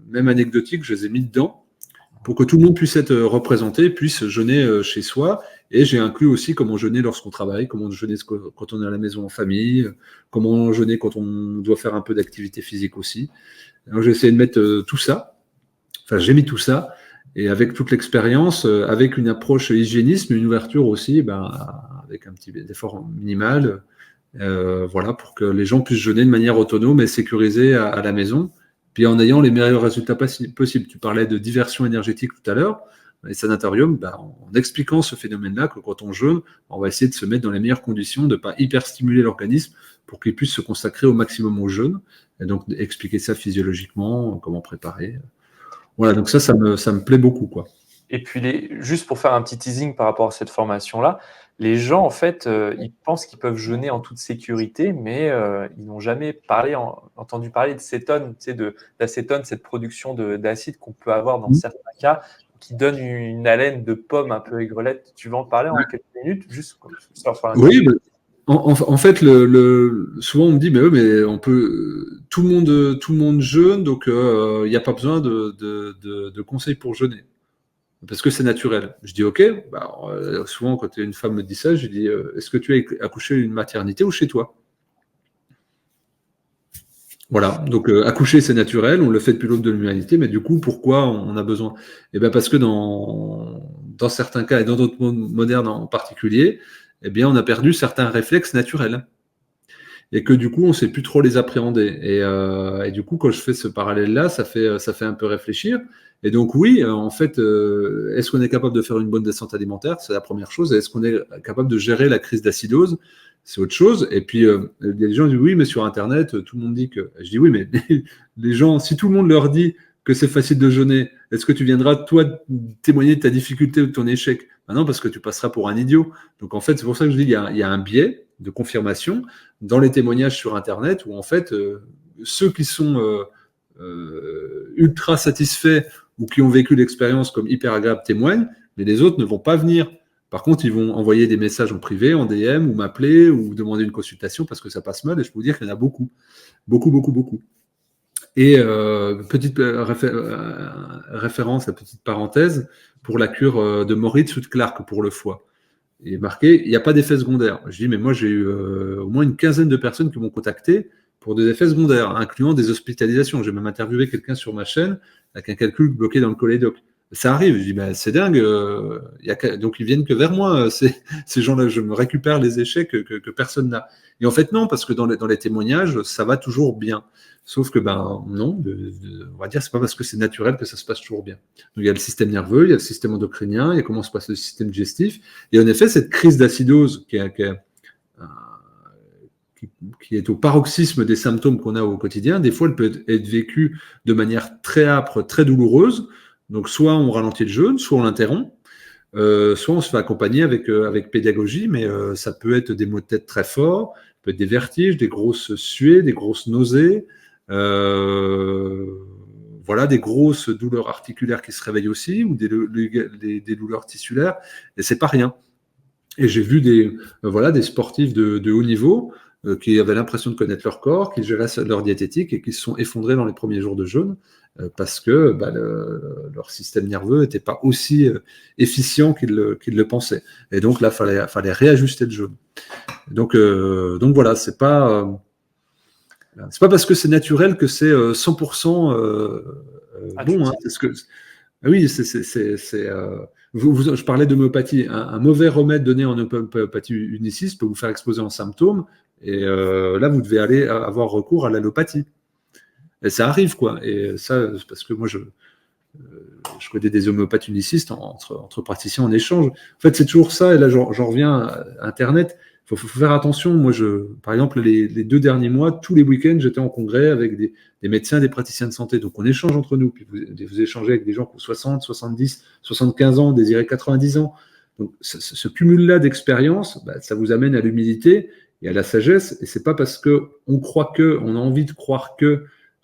[SPEAKER 2] même anecdotiques, je les ai mis dedans pour que tout le monde puisse être représenté, puisse jeûner chez soi. Et j'ai inclus aussi comment jeûner lorsqu'on travaille, comment jeûner quand on est à la maison en famille, comment jeûner quand on doit faire un peu d'activité physique aussi. Alors, j'ai essayé de mettre tout ça. Enfin, j'ai mis tout ça. Et avec toute l'expérience, avec une approche hygiénisme, une ouverture aussi, avec un petit effort minimal, pour que les gens puissent jeûner de manière autonome et sécurisée à la maison, puis en ayant les meilleurs résultats possibles. Tu parlais de diversion énergétique tout à l'heure, les sanatoriums, en expliquant ce phénomène-là, que quand on jeûne, on va essayer de se mettre dans les meilleures conditions, de ne pas hyper stimuler l'organisme pour qu'il puisse se consacrer au maximum au jeûne, et donc expliquer ça physiologiquement, comment préparer. Voilà, donc ça me plaît beaucoup, quoi.
[SPEAKER 1] Et puis, juste pour faire un petit teasing par rapport à cette formation-là, les gens, en fait, ils pensent qu'ils peuvent jeûner en toute sécurité, mais ils n'ont jamais entendu parler de cétone, d'acétone, cette production d'acide qu'on peut avoir dans certains cas, qui donne une haleine de pomme un peu aigrelette. Tu veux en parler en quelques minutes, juste pour faire
[SPEAKER 2] Oui, En fait, souvent on me dit, mais oui, mais on peut, tout le monde jeûne, donc il n'y a pas besoin de conseils pour jeûner, parce que c'est naturel. Je dis, ok. Bah, souvent quand une femme me dit ça, je dis, est-ce que tu as accouché à une maternité ou chez toi? Voilà, donc accoucher c'est naturel, on le fait depuis l'aube de l'humanité, mais du coup pourquoi on a besoin? Eh bien parce que dans certains cas et dans d'autres mondes modernes en particulier, eh bien on a perdu certains réflexes naturels et que du coup on ne sait plus trop les appréhender. Et du coup quand je fais ce parallèle-là, ça fait un peu réfléchir. Et donc oui, en fait, est-ce qu'on est capable de faire une bonne descente alimentaire? C'est la première chose. Et est-ce qu'on est capable de gérer la crise d'acidose? C'est autre chose. Et puis, il y a des gens qui disent oui, mais sur Internet, tout le monde dit que. Je dis oui, mais les gens, si tout le monde leur dit que c'est facile de jeûner, est-ce que tu viendras, toi, témoigner de ta difficulté ou de ton échec? Ben non, parce que tu passeras pour un idiot. Donc, en fait, c'est pour ça que je dis il y a un biais de confirmation dans les témoignages sur Internet où, en fait, ceux qui sont ultra satisfaits ou qui ont vécu l'expérience comme hyper agréable témoignent, mais les autres ne vont pas venir. Par contre, ils vont envoyer des messages en privé, en DM, ou m'appeler, ou demander une consultation parce que ça passe mal, et je peux vous dire qu'il y en a beaucoup. Beaucoup, beaucoup, beaucoup. Et petite référence, à petite parenthèse, pour la cure de Moritz ou de Clark pour le foie. Il est marqué, il n'y a pas d'effet secondaire. Je dis, mais moi j'ai eu au moins une quinzaine de personnes qui m'ont contacté pour des effets secondaires, incluant des hospitalisations. J'ai même interviewé quelqu'un sur ma chaîne avec un calcul bloqué dans le cholédoque. Ça arrive, je dis, bah, c'est dingue, donc ils viennent que vers moi, ces gens-là, je me récupère les échecs que personne n'a. Et en fait, non, parce que dans les témoignages, ça va toujours bien. Sauf que, ben non, on va dire, c'est pas parce que c'est naturel que ça se passe toujours bien. Donc il y a le système nerveux, il y a le système endocrinien, il y a comment se passe le système digestif. Et en effet, cette crise d'acidose qui est au paroxysme des symptômes qu'on a au quotidien, des fois, elle peut être vécue de manière très âpre, très douloureuse. Donc, soit on ralentit le jeûne, soit on l'interrompt, soit on se fait accompagner avec pédagogie, mais ça peut être des maux de tête très forts, ça peut être des vertiges, des grosses suées, des grosses nausées, voilà, des grosses douleurs articulaires qui se réveillent aussi, ou des douleurs tissulaires, et c'est pas rien. Et j'ai vu des sportifs de haut niveau qui avaient l'impression de connaître leur corps, qui géraient leur diététique et qui se sont effondrés dans les premiers jours de jeûne parce que leur système nerveux n'était pas aussi efficient qu'ils le pensaient. Et donc là, fallait réajuster le jeûne. Donc voilà, c'est pas parce que c'est naturel que c'est 100% bon. Hein, c'est ce que oui, je parlais d'homéopathie. Un mauvais remède donné en homéopathie uniciste peut vous faire exploser en symptômes. Et là, vous devez aller avoir recours à l'allopathie. Et ça arrive, quoi. Et ça, parce que moi, je connais des homméopathes unicistes entre praticiens en échange. En fait, c'est toujours ça. Et là, j'en reviens à Internet. Il faut faire attention. Moi, par exemple, les 2 derniers mois, tous les week-ends, j'étais en congrès avec des médecins, des praticiens de santé. Donc, on échange entre nous. Puis vous échangez avec des gens qui ont 60, 70, 75 ans, désirés 90 ans. Donc, ce cumul-là d'expérience, ça vous amène à l'humilité et à la sagesse. Et c'est pas parce qu'on croit on a envie de croire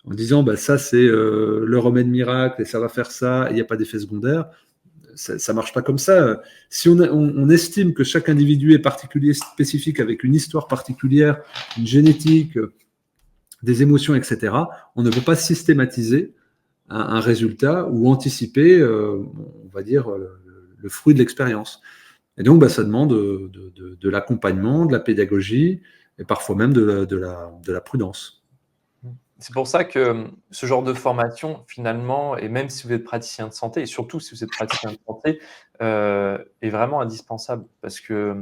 [SPEAKER 2] en disant ça c'est le remède miracle et ça va faire ça, il n'y a pas d'effet secondaire. Ça ne marche pas comme ça. Si on estime que chaque individu est particulier, spécifique, avec une histoire particulière, une génétique, des émotions, etc., on ne peut pas systématiser un résultat ou anticiper, on va dire, le fruit de l'expérience. Et donc, ça demande de l'accompagnement, de la pédagogie et parfois même de la prudence.
[SPEAKER 1] C'est pour ça que ce genre de formation, finalement, et même si vous êtes praticien de santé, et surtout si vous êtes praticien de santé, est vraiment indispensable. Parce que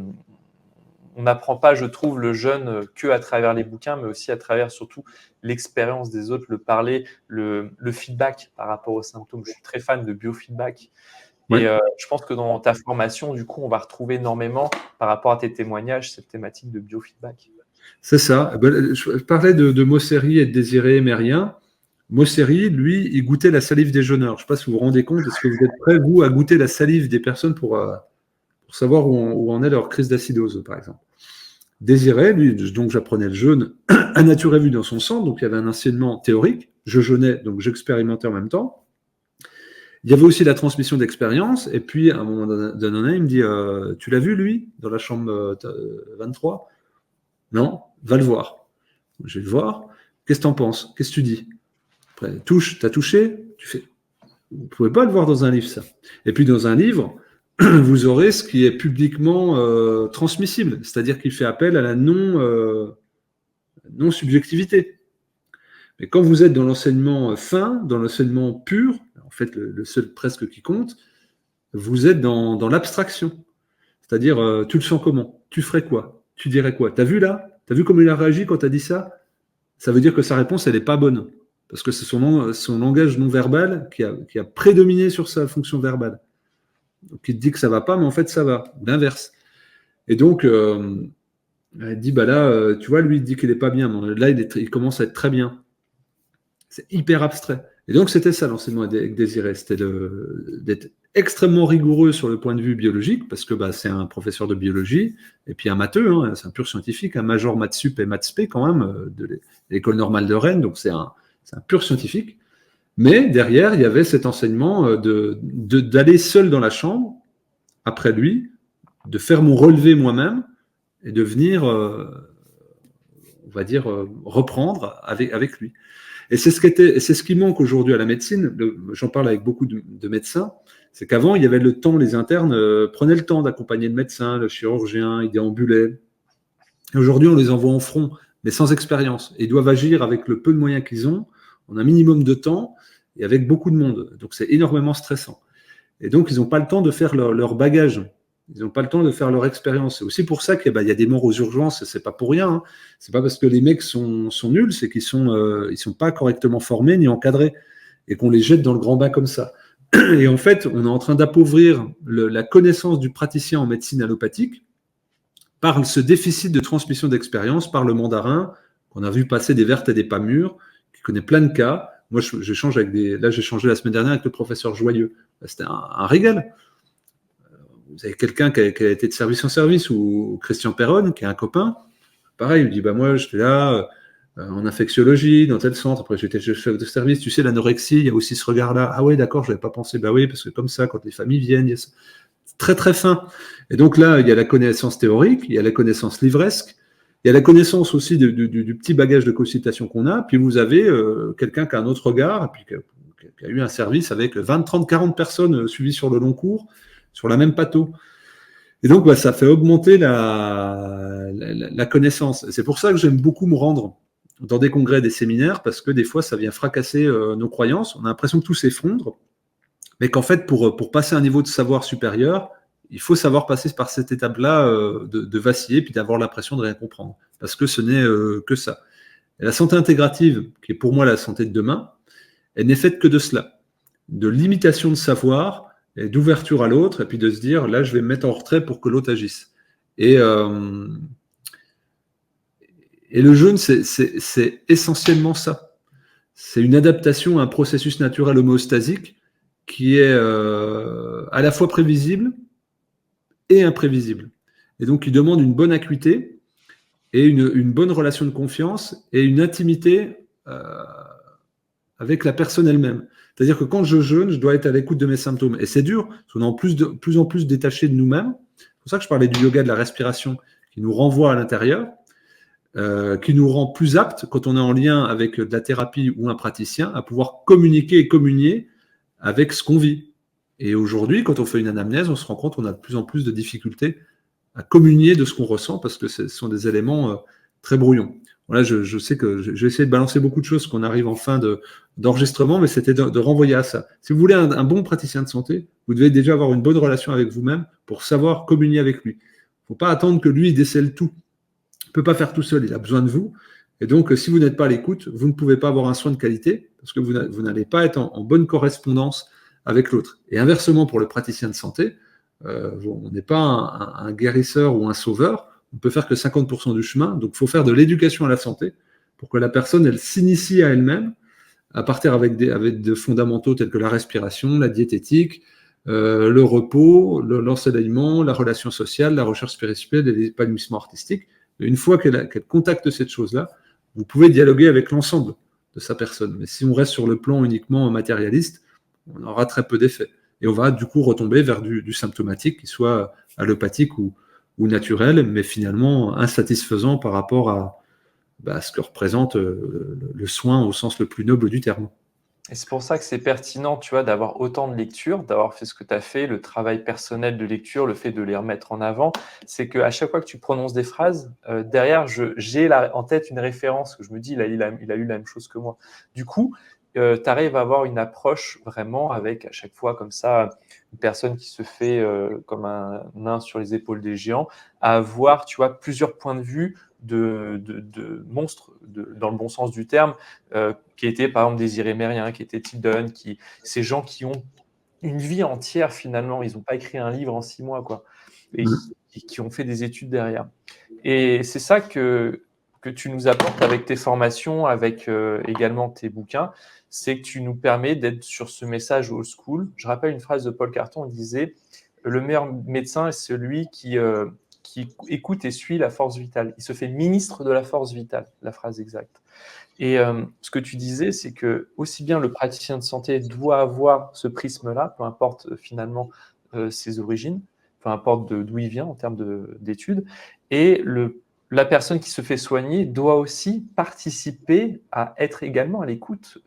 [SPEAKER 1] on n'apprend pas, je trouve, le jeûne que à travers les bouquins, mais aussi à travers surtout l'expérience des autres, le parler, le feedback par rapport aux symptômes. Je suis très fan de biofeedback.
[SPEAKER 2] Ouais.
[SPEAKER 1] Et je pense que dans ta formation, du coup, on va retrouver énormément, par rapport à tes témoignages, cette thématique de biofeedback.
[SPEAKER 2] C'est ça. Je parlais de Mosseri et de Désiré Émérien. Mosseri, lui, il goûtait la salive des jeûneurs. Je ne sais pas si vous vous rendez compte. Est-ce que vous êtes prêts, vous, à goûter la salive des personnes pour savoir où en est leur crise d'acidose, par exemple? Désiré, lui, donc j'apprenais le jeûne à nature et vue dans son sang. Donc il y avait un enseignement théorique. Je jeûnais, donc j'expérimentais en même temps. Il y avait aussi la transmission d'expérience. Et puis, à un moment donné, il me dit tu l'as vu, lui, dans la chambre 23? Non, va le voir. Je vais le voir. Qu'est-ce que tu en penses? Qu'est-ce que tu dis? Après, t'as touché? Tu fais. Vous ne pouvez pas le voir dans un livre, ça. Et puis dans un livre, vous aurez ce qui est publiquement transmissible, c'est-à-dire qu'il fait appel à la non-subjectivité. Mais quand vous êtes dans l'enseignement fin, dans l'enseignement pur, en fait le seul presque qui compte, vous êtes dans l'abstraction. C'est-à-dire, tu le sens comment? Tu ferais quoi? Tu dirais quoi? T'as vu là? T'as vu comment il a réagi quand t'as dit ça? Ça veut dire que sa réponse, elle n'est pas bonne. Parce que c'est son langage non verbal qui a prédominé sur sa fonction verbale. Donc il te dit que ça va pas, mais en fait ça va. L'inverse. Et donc, il dit, bah là, tu vois, lui, il dit qu'il n'est pas bien. Mais là, il commence à être très bien. C'est hyper abstrait. Et donc, c'était ça l'enseignement avec Désiré. C'était d'être extrêmement rigoureux sur le point de vue biologique, parce que bah, c'est un professeur de biologie, et puis un matheux, hein, c'est un pur scientifique, un major maths sup et maths spé quand même, de l'école normale de Rennes, donc c'est un pur scientifique. Mais derrière, il y avait cet enseignement d'aller seul dans la chambre, après lui, de faire mon relevé moi-même, et de venir, on va dire, reprendre avec lui. Et c'est ce qui manque aujourd'hui à la médecine. J'en parle avec beaucoup de médecins. C'est qu'avant, il y avait le temps, les internes prenaient le temps d'accompagner le médecin, le chirurgien, ils déambulaient. Et aujourd'hui, on les envoie en front, mais sans expérience. Et ils doivent agir avec le peu de moyens qu'ils ont, en un minimum de temps et avec beaucoup de monde. Donc, c'est énormément stressant. Et donc, ils n'ont pas le temps de faire leur bagage. Ils n'ont pas le temps de faire leur expérience. C'est aussi pour ça qu'il y a des morts aux urgences, et c'est pas pour rien. Hein. C'est pas parce que les mecs sont nuls, c'est qu'ils sont pas correctement formés ni encadrés, et qu'on les jette dans le grand bain comme ça. Et en fait, on est en train d'appauvrir la connaissance du praticien en médecine allopathique par ce déficit de transmission d'expérience, par le mandarin, qu'on a vu passer des vertes et des pas mûres, qui connaît plein de cas. Moi, j'échange j'ai changé la semaine dernière avec le professeur Joyeux. C'était un régal. Vous avez quelqu'un qui a été de service en service, ou Christian Perron, qui est un copain. Pareil, il me dit, bah moi, j'étais là en infectiologie, dans tel centre. Après, j'étais chef de service. Tu sais, l'anorexie, il y a aussi ce regard-là. Ah ouais, d'accord, je n'avais pas pensé. Bah oui, parce que comme ça, quand les familles viennent, il y a c'est très, très fin. Et donc là, il y a la connaissance théorique, il y a la connaissance livresque, il y a la connaissance aussi du petit bagage de consultation qu'on a. Puis vous avez quelqu'un qui a un autre regard, et puis qui a eu un service avec 20, 30, 40 personnes suivies sur le long cours, sur la même patho. Et donc, bah, ça fait augmenter la connaissance. C'est pour ça que j'aime beaucoup me rendre dans des congrès, des séminaires, parce que des fois, ça vient fracasser nos croyances. On a l'impression que tout s'effondre, mais qu'en fait, pour passer à un niveau de savoir supérieur, il faut savoir passer par cette étape-là de vaciller, puis d'avoir l'impression de rien comprendre, parce que ce n'est que ça. Et la santé intégrative, qui est pour moi la santé de demain, elle n'est faite que de cela, de limitation de savoir, et d'ouverture à l'autre, et puis de se dire, là, je vais me mettre en retrait pour que l'autre agisse. Et le jeûne, c'est essentiellement ça. C'est une adaptation à un processus naturel homéostasique qui est à la fois prévisible et imprévisible. Et donc, il demande une bonne acuité et une bonne relation de confiance et une intimité avec la personne elle-même. C'est-à-dire que quand je jeûne, je dois être à l'écoute de mes symptômes. Et c'est dur, parce qu'on est plus en plus détaché de nous-mêmes. C'est pour ça que je parlais du yoga de la respiration, qui nous renvoie à l'intérieur, qui nous rend plus aptes, quand on est en lien avec de la thérapie ou un praticien, à pouvoir communiquer et communier avec ce qu'on vit. Et aujourd'hui, quand on fait une anamnèse, on se rend compte qu'on a de plus en plus de difficultés à communier de ce qu'on ressent, parce que ce sont des éléments très brouillons. Voilà, je sais que j'ai essayé de balancer beaucoup de choses qu'on arrive en fin d'enregistrement, mais c'était de renvoyer à ça. Si vous voulez un bon praticien de santé, vous devez déjà avoir une bonne relation avec vous-même pour savoir communier avec lui. Il ne faut pas attendre que lui décèle tout. Il ne peut pas faire tout seul, il a besoin de vous. Et donc, si vous n'êtes pas à l'écoute, vous ne pouvez pas avoir un soin de qualité, parce que vous n'allez pas être en bonne correspondance avec l'autre. Et inversement, pour le praticien de santé, on n'est pas un guérisseur ou un sauveur, on peut faire que 50% du chemin, donc il faut faire de l'éducation à la santé pour que la personne, elle s'initie à elle-même, à partir avec des fondamentaux tels que la respiration, la diététique, le repos, l'enseignement, la relation sociale, la recherche spirituelle et l'épanouissement artistique. Et une fois qu'elle contacte cette chose-là, vous pouvez dialoguer avec l'ensemble de sa personne. Mais si on reste sur le plan uniquement matérialiste, on aura très peu d'effet. Et on va du coup retomber vers du symptomatique, qui soit allopathique ou ou naturel, mais finalement insatisfaisant par rapport à ce que représente le soin au sens le plus noble du terme.
[SPEAKER 1] Et c'est pour ça que c'est pertinent, tu vois, d'avoir autant de lectures, d'avoir fait ce que tu as fait, le travail personnel de lecture, le fait de les remettre en avant. C'est qu'à chaque fois que tu prononces des phrases, derrière, j'ai en tête une référence que je me dis, il a eu la même chose que moi. Du coup, tu arrives à avoir une approche vraiment avec, à chaque fois, comme ça, une personne qui se fait comme un nain sur les épaules des géants, à avoir, tu vois, plusieurs points de vue de monstres, dans le bon sens du terme, qui étaient par exemple Désiré Mérien, qui était Tilden, ces gens qui ont une vie entière finalement, ils n'ont pas écrit un livre en 6 mois, quoi, et qui ont fait des études derrière. Et c'est ça que tu nous apportes avec tes formations, avec également tes bouquins, c'est que tu nous permets d'être sur ce message old school. Je rappelle une phrase de Paul Carton, il disait « Le meilleur médecin est celui qui écoute et suit la force vitale. Il se fait ministre de la force vitale », la phrase exacte. Et ce que tu disais, c'est que aussi bien le praticien de santé doit avoir ce prisme-là, peu importe finalement ses origines, peu importe d'où il vient en termes d'études, et la personne qui se fait soigner doit aussi participer à être également à l'écoute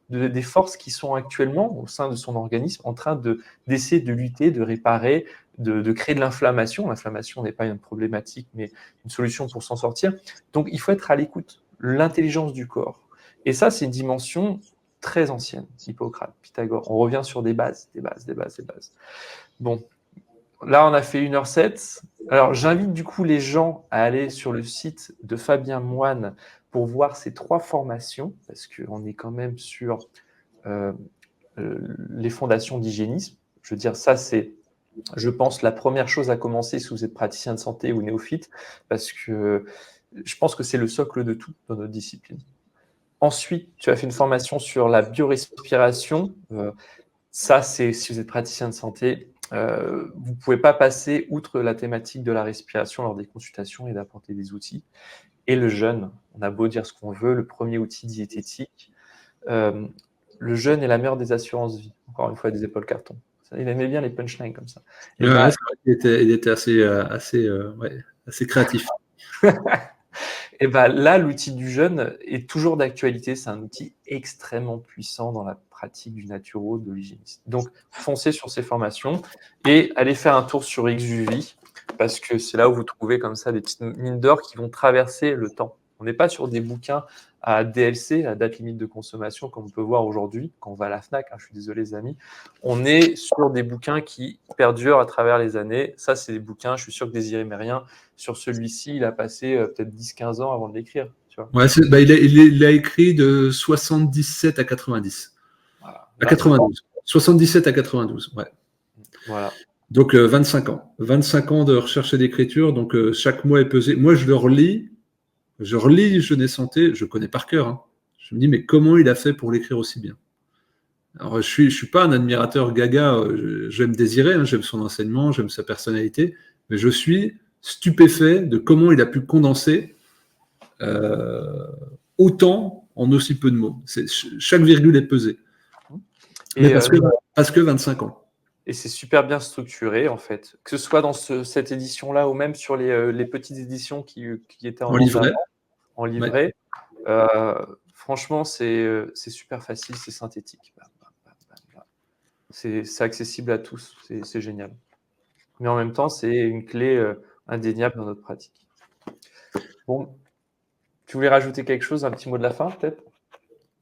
[SPEAKER 1] des forces qui sont actuellement au sein de son organisme en train d'essayer de lutter, de réparer, de créer de l'inflammation. L'inflammation n'est pas une problématique, mais une solution pour s'en sortir. Donc, il faut être à l'écoute, l'intelligence du corps. Et ça, c'est une dimension très ancienne, Hippocrate, Pythagore. On revient sur des bases. Bon, là, on a fait 1h07. Alors, j'invite du coup les gens à aller sur le site de Fabien Moine pour voir ces 3 formations, parce qu'on est quand même sur les fondations d'hygiénisme. Je veux dire, ça, c'est, je pense, la première chose à commencer si vous êtes praticien de santé ou néophyte, parce que je pense que c'est le socle de tout dans notre discipline. Ensuite, tu as fait une formation sur la biorespiration. Ça, c'est si vous êtes praticien de santé, vous ne pouvez pas passer outre la thématique de la respiration lors des consultations et d'apporter des outils. Et le jeûne, on a beau dire ce qu'on veut, le premier outil diététique. Le jeûne est la meilleure des assurances vie. Encore une fois, des épaules carton. Il aimait bien les punchlines comme ça.
[SPEAKER 2] Et c'est vrai qu'il était assez créatif.
[SPEAKER 1] Et bien là, l'outil du jeûne est toujours d'actualité. C'est un outil extrêmement puissant dans la pratique du naturo, de l'hygiéniste. Donc, foncez sur ces formations et allez faire un tour sur Exuvie, parce que c'est là où vous trouvez comme ça des petites mines d'or qui vont traverser le temps. On n'est pas sur des bouquins à DLC, à date limite de consommation, comme on peut voir aujourd'hui quand on va à la FNAC. Je suis désolé, les amis. On est sur des bouquins qui perdurent à travers les années. Ça, c'est des bouquins, je suis sûr que Désiré Mérien, sur celui-ci, il a passé peut-être 10-15 ans avant de l'écrire. Tu vois.
[SPEAKER 2] Ouais, il a écrit de 77 à 90.
[SPEAKER 1] Voilà.
[SPEAKER 2] À 92. 77 à 92, ouais.
[SPEAKER 1] Voilà.
[SPEAKER 2] Donc 25 ans. 25 ans de recherche et d'écriture, donc chaque mois est pesé. Moi, je relis Jeûne et Santé, je connais par cœur. Hein. Je me dis, mais comment il a fait pour l'écrire aussi bien? Alors, je suis pas un admirateur gaga, j'aime Désiré, hein, j'aime son enseignement, j'aime sa personnalité, mais je suis stupéfait de comment il a pu condenser autant en aussi peu de mots. Chaque virgule est pesée. Mais parce que 25 ans.
[SPEAKER 1] Et c'est super bien structuré, en fait. Que ce soit dans cette édition-là ou même sur les petites éditions qui étaient en
[SPEAKER 2] livret.
[SPEAKER 1] En livret. Ouais. Franchement, c'est super facile, c'est synthétique. C'est accessible à tous, c'est génial. Mais en même temps, c'est une clé indéniable dans notre pratique. Bon, tu voulais rajouter quelque chose, un petit mot de la fin, peut-être?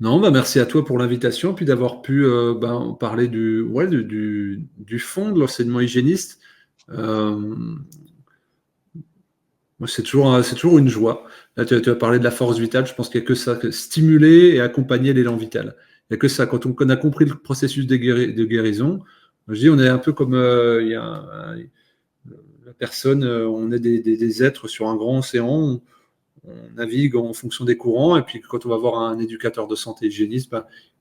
[SPEAKER 2] Non, merci à toi pour l'invitation, puis d'avoir pu parler du fond de l'enseignement hygiéniste. C'est toujours une joie. Là, tu as parlé de la force vitale. Je pense qu'il n'y a que ça, stimuler et accompagner l'élan vital. Il n'y a que ça. Quand on a compris le processus de guérison, je dis, on est un peu comme la personne, on est des êtres sur un grand océan. On navigue en fonction des courants, et puis quand on va voir un éducateur de santé hygiéniste,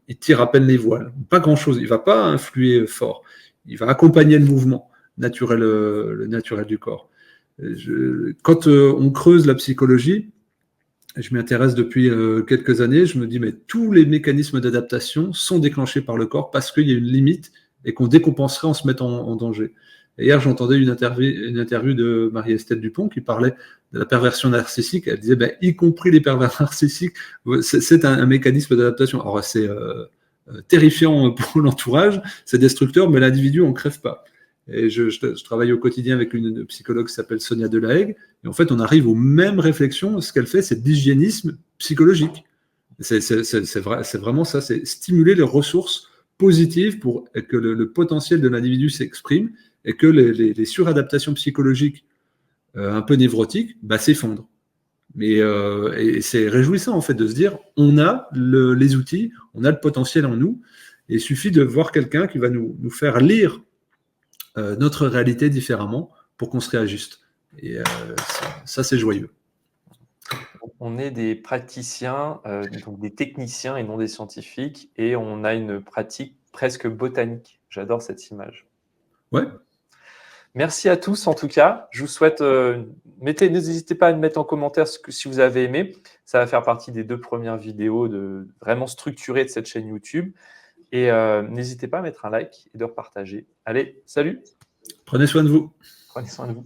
[SPEAKER 2] il tire à peine les voiles. Pas grand-chose. Il ne va pas influer fort. Il va accompagner le mouvement naturel, le naturel du corps. Quand on creuse la psychologie, je m'y intéresse depuis quelques années, je me dis, mais tous les mécanismes d'adaptation sont déclenchés par le corps parce qu'il y a une limite et qu'on décompenserait en se mettant en danger. Et hier, j'entendais une interview de Marie-Estelle Dupont qui parlait de la perversion narcissique. Elle disait, ben, y compris les pervers narcissiques, c'est un mécanisme d'adaptation. Alors, c'est terrifiant pour l'entourage, c'est destructeur, mais l'individu en crève pas. Et je travaille au quotidien avec une psychologue qui s'appelle Sonia Delahaye, et en fait, on arrive aux mêmes réflexions. Ce qu'elle fait, c'est de l'hygiénisme psychologique. C'est vraiment ça, c'est stimuler les ressources positives pour que le potentiel de l'individu s'exprime et que les suradaptations psychologiques un peu névrotiques s'effondrent. Et c'est réjouissant en fait de se dire on a les outils, on a le potentiel en nous, et il suffit de voir quelqu'un qui va nous faire lire notre réalité différemment pour qu'on se réajuste. Et ça c'est joyeux.
[SPEAKER 1] On est des praticiens, donc des techniciens et non des scientifiques, et on a une pratique presque botanique. J'adore cette image.
[SPEAKER 2] Ouais.
[SPEAKER 1] Merci à tous en tout cas. Je vous souhaite, n'hésitez pas à me mettre en commentaire si vous avez aimé. Ça va faire partie des 2 premières vidéos vraiment structurées de cette chaîne YouTube. Et n'hésitez pas à mettre un like et de repartager. Allez, salut!
[SPEAKER 2] Prenez soin de vous.
[SPEAKER 1] Prenez soin de vous.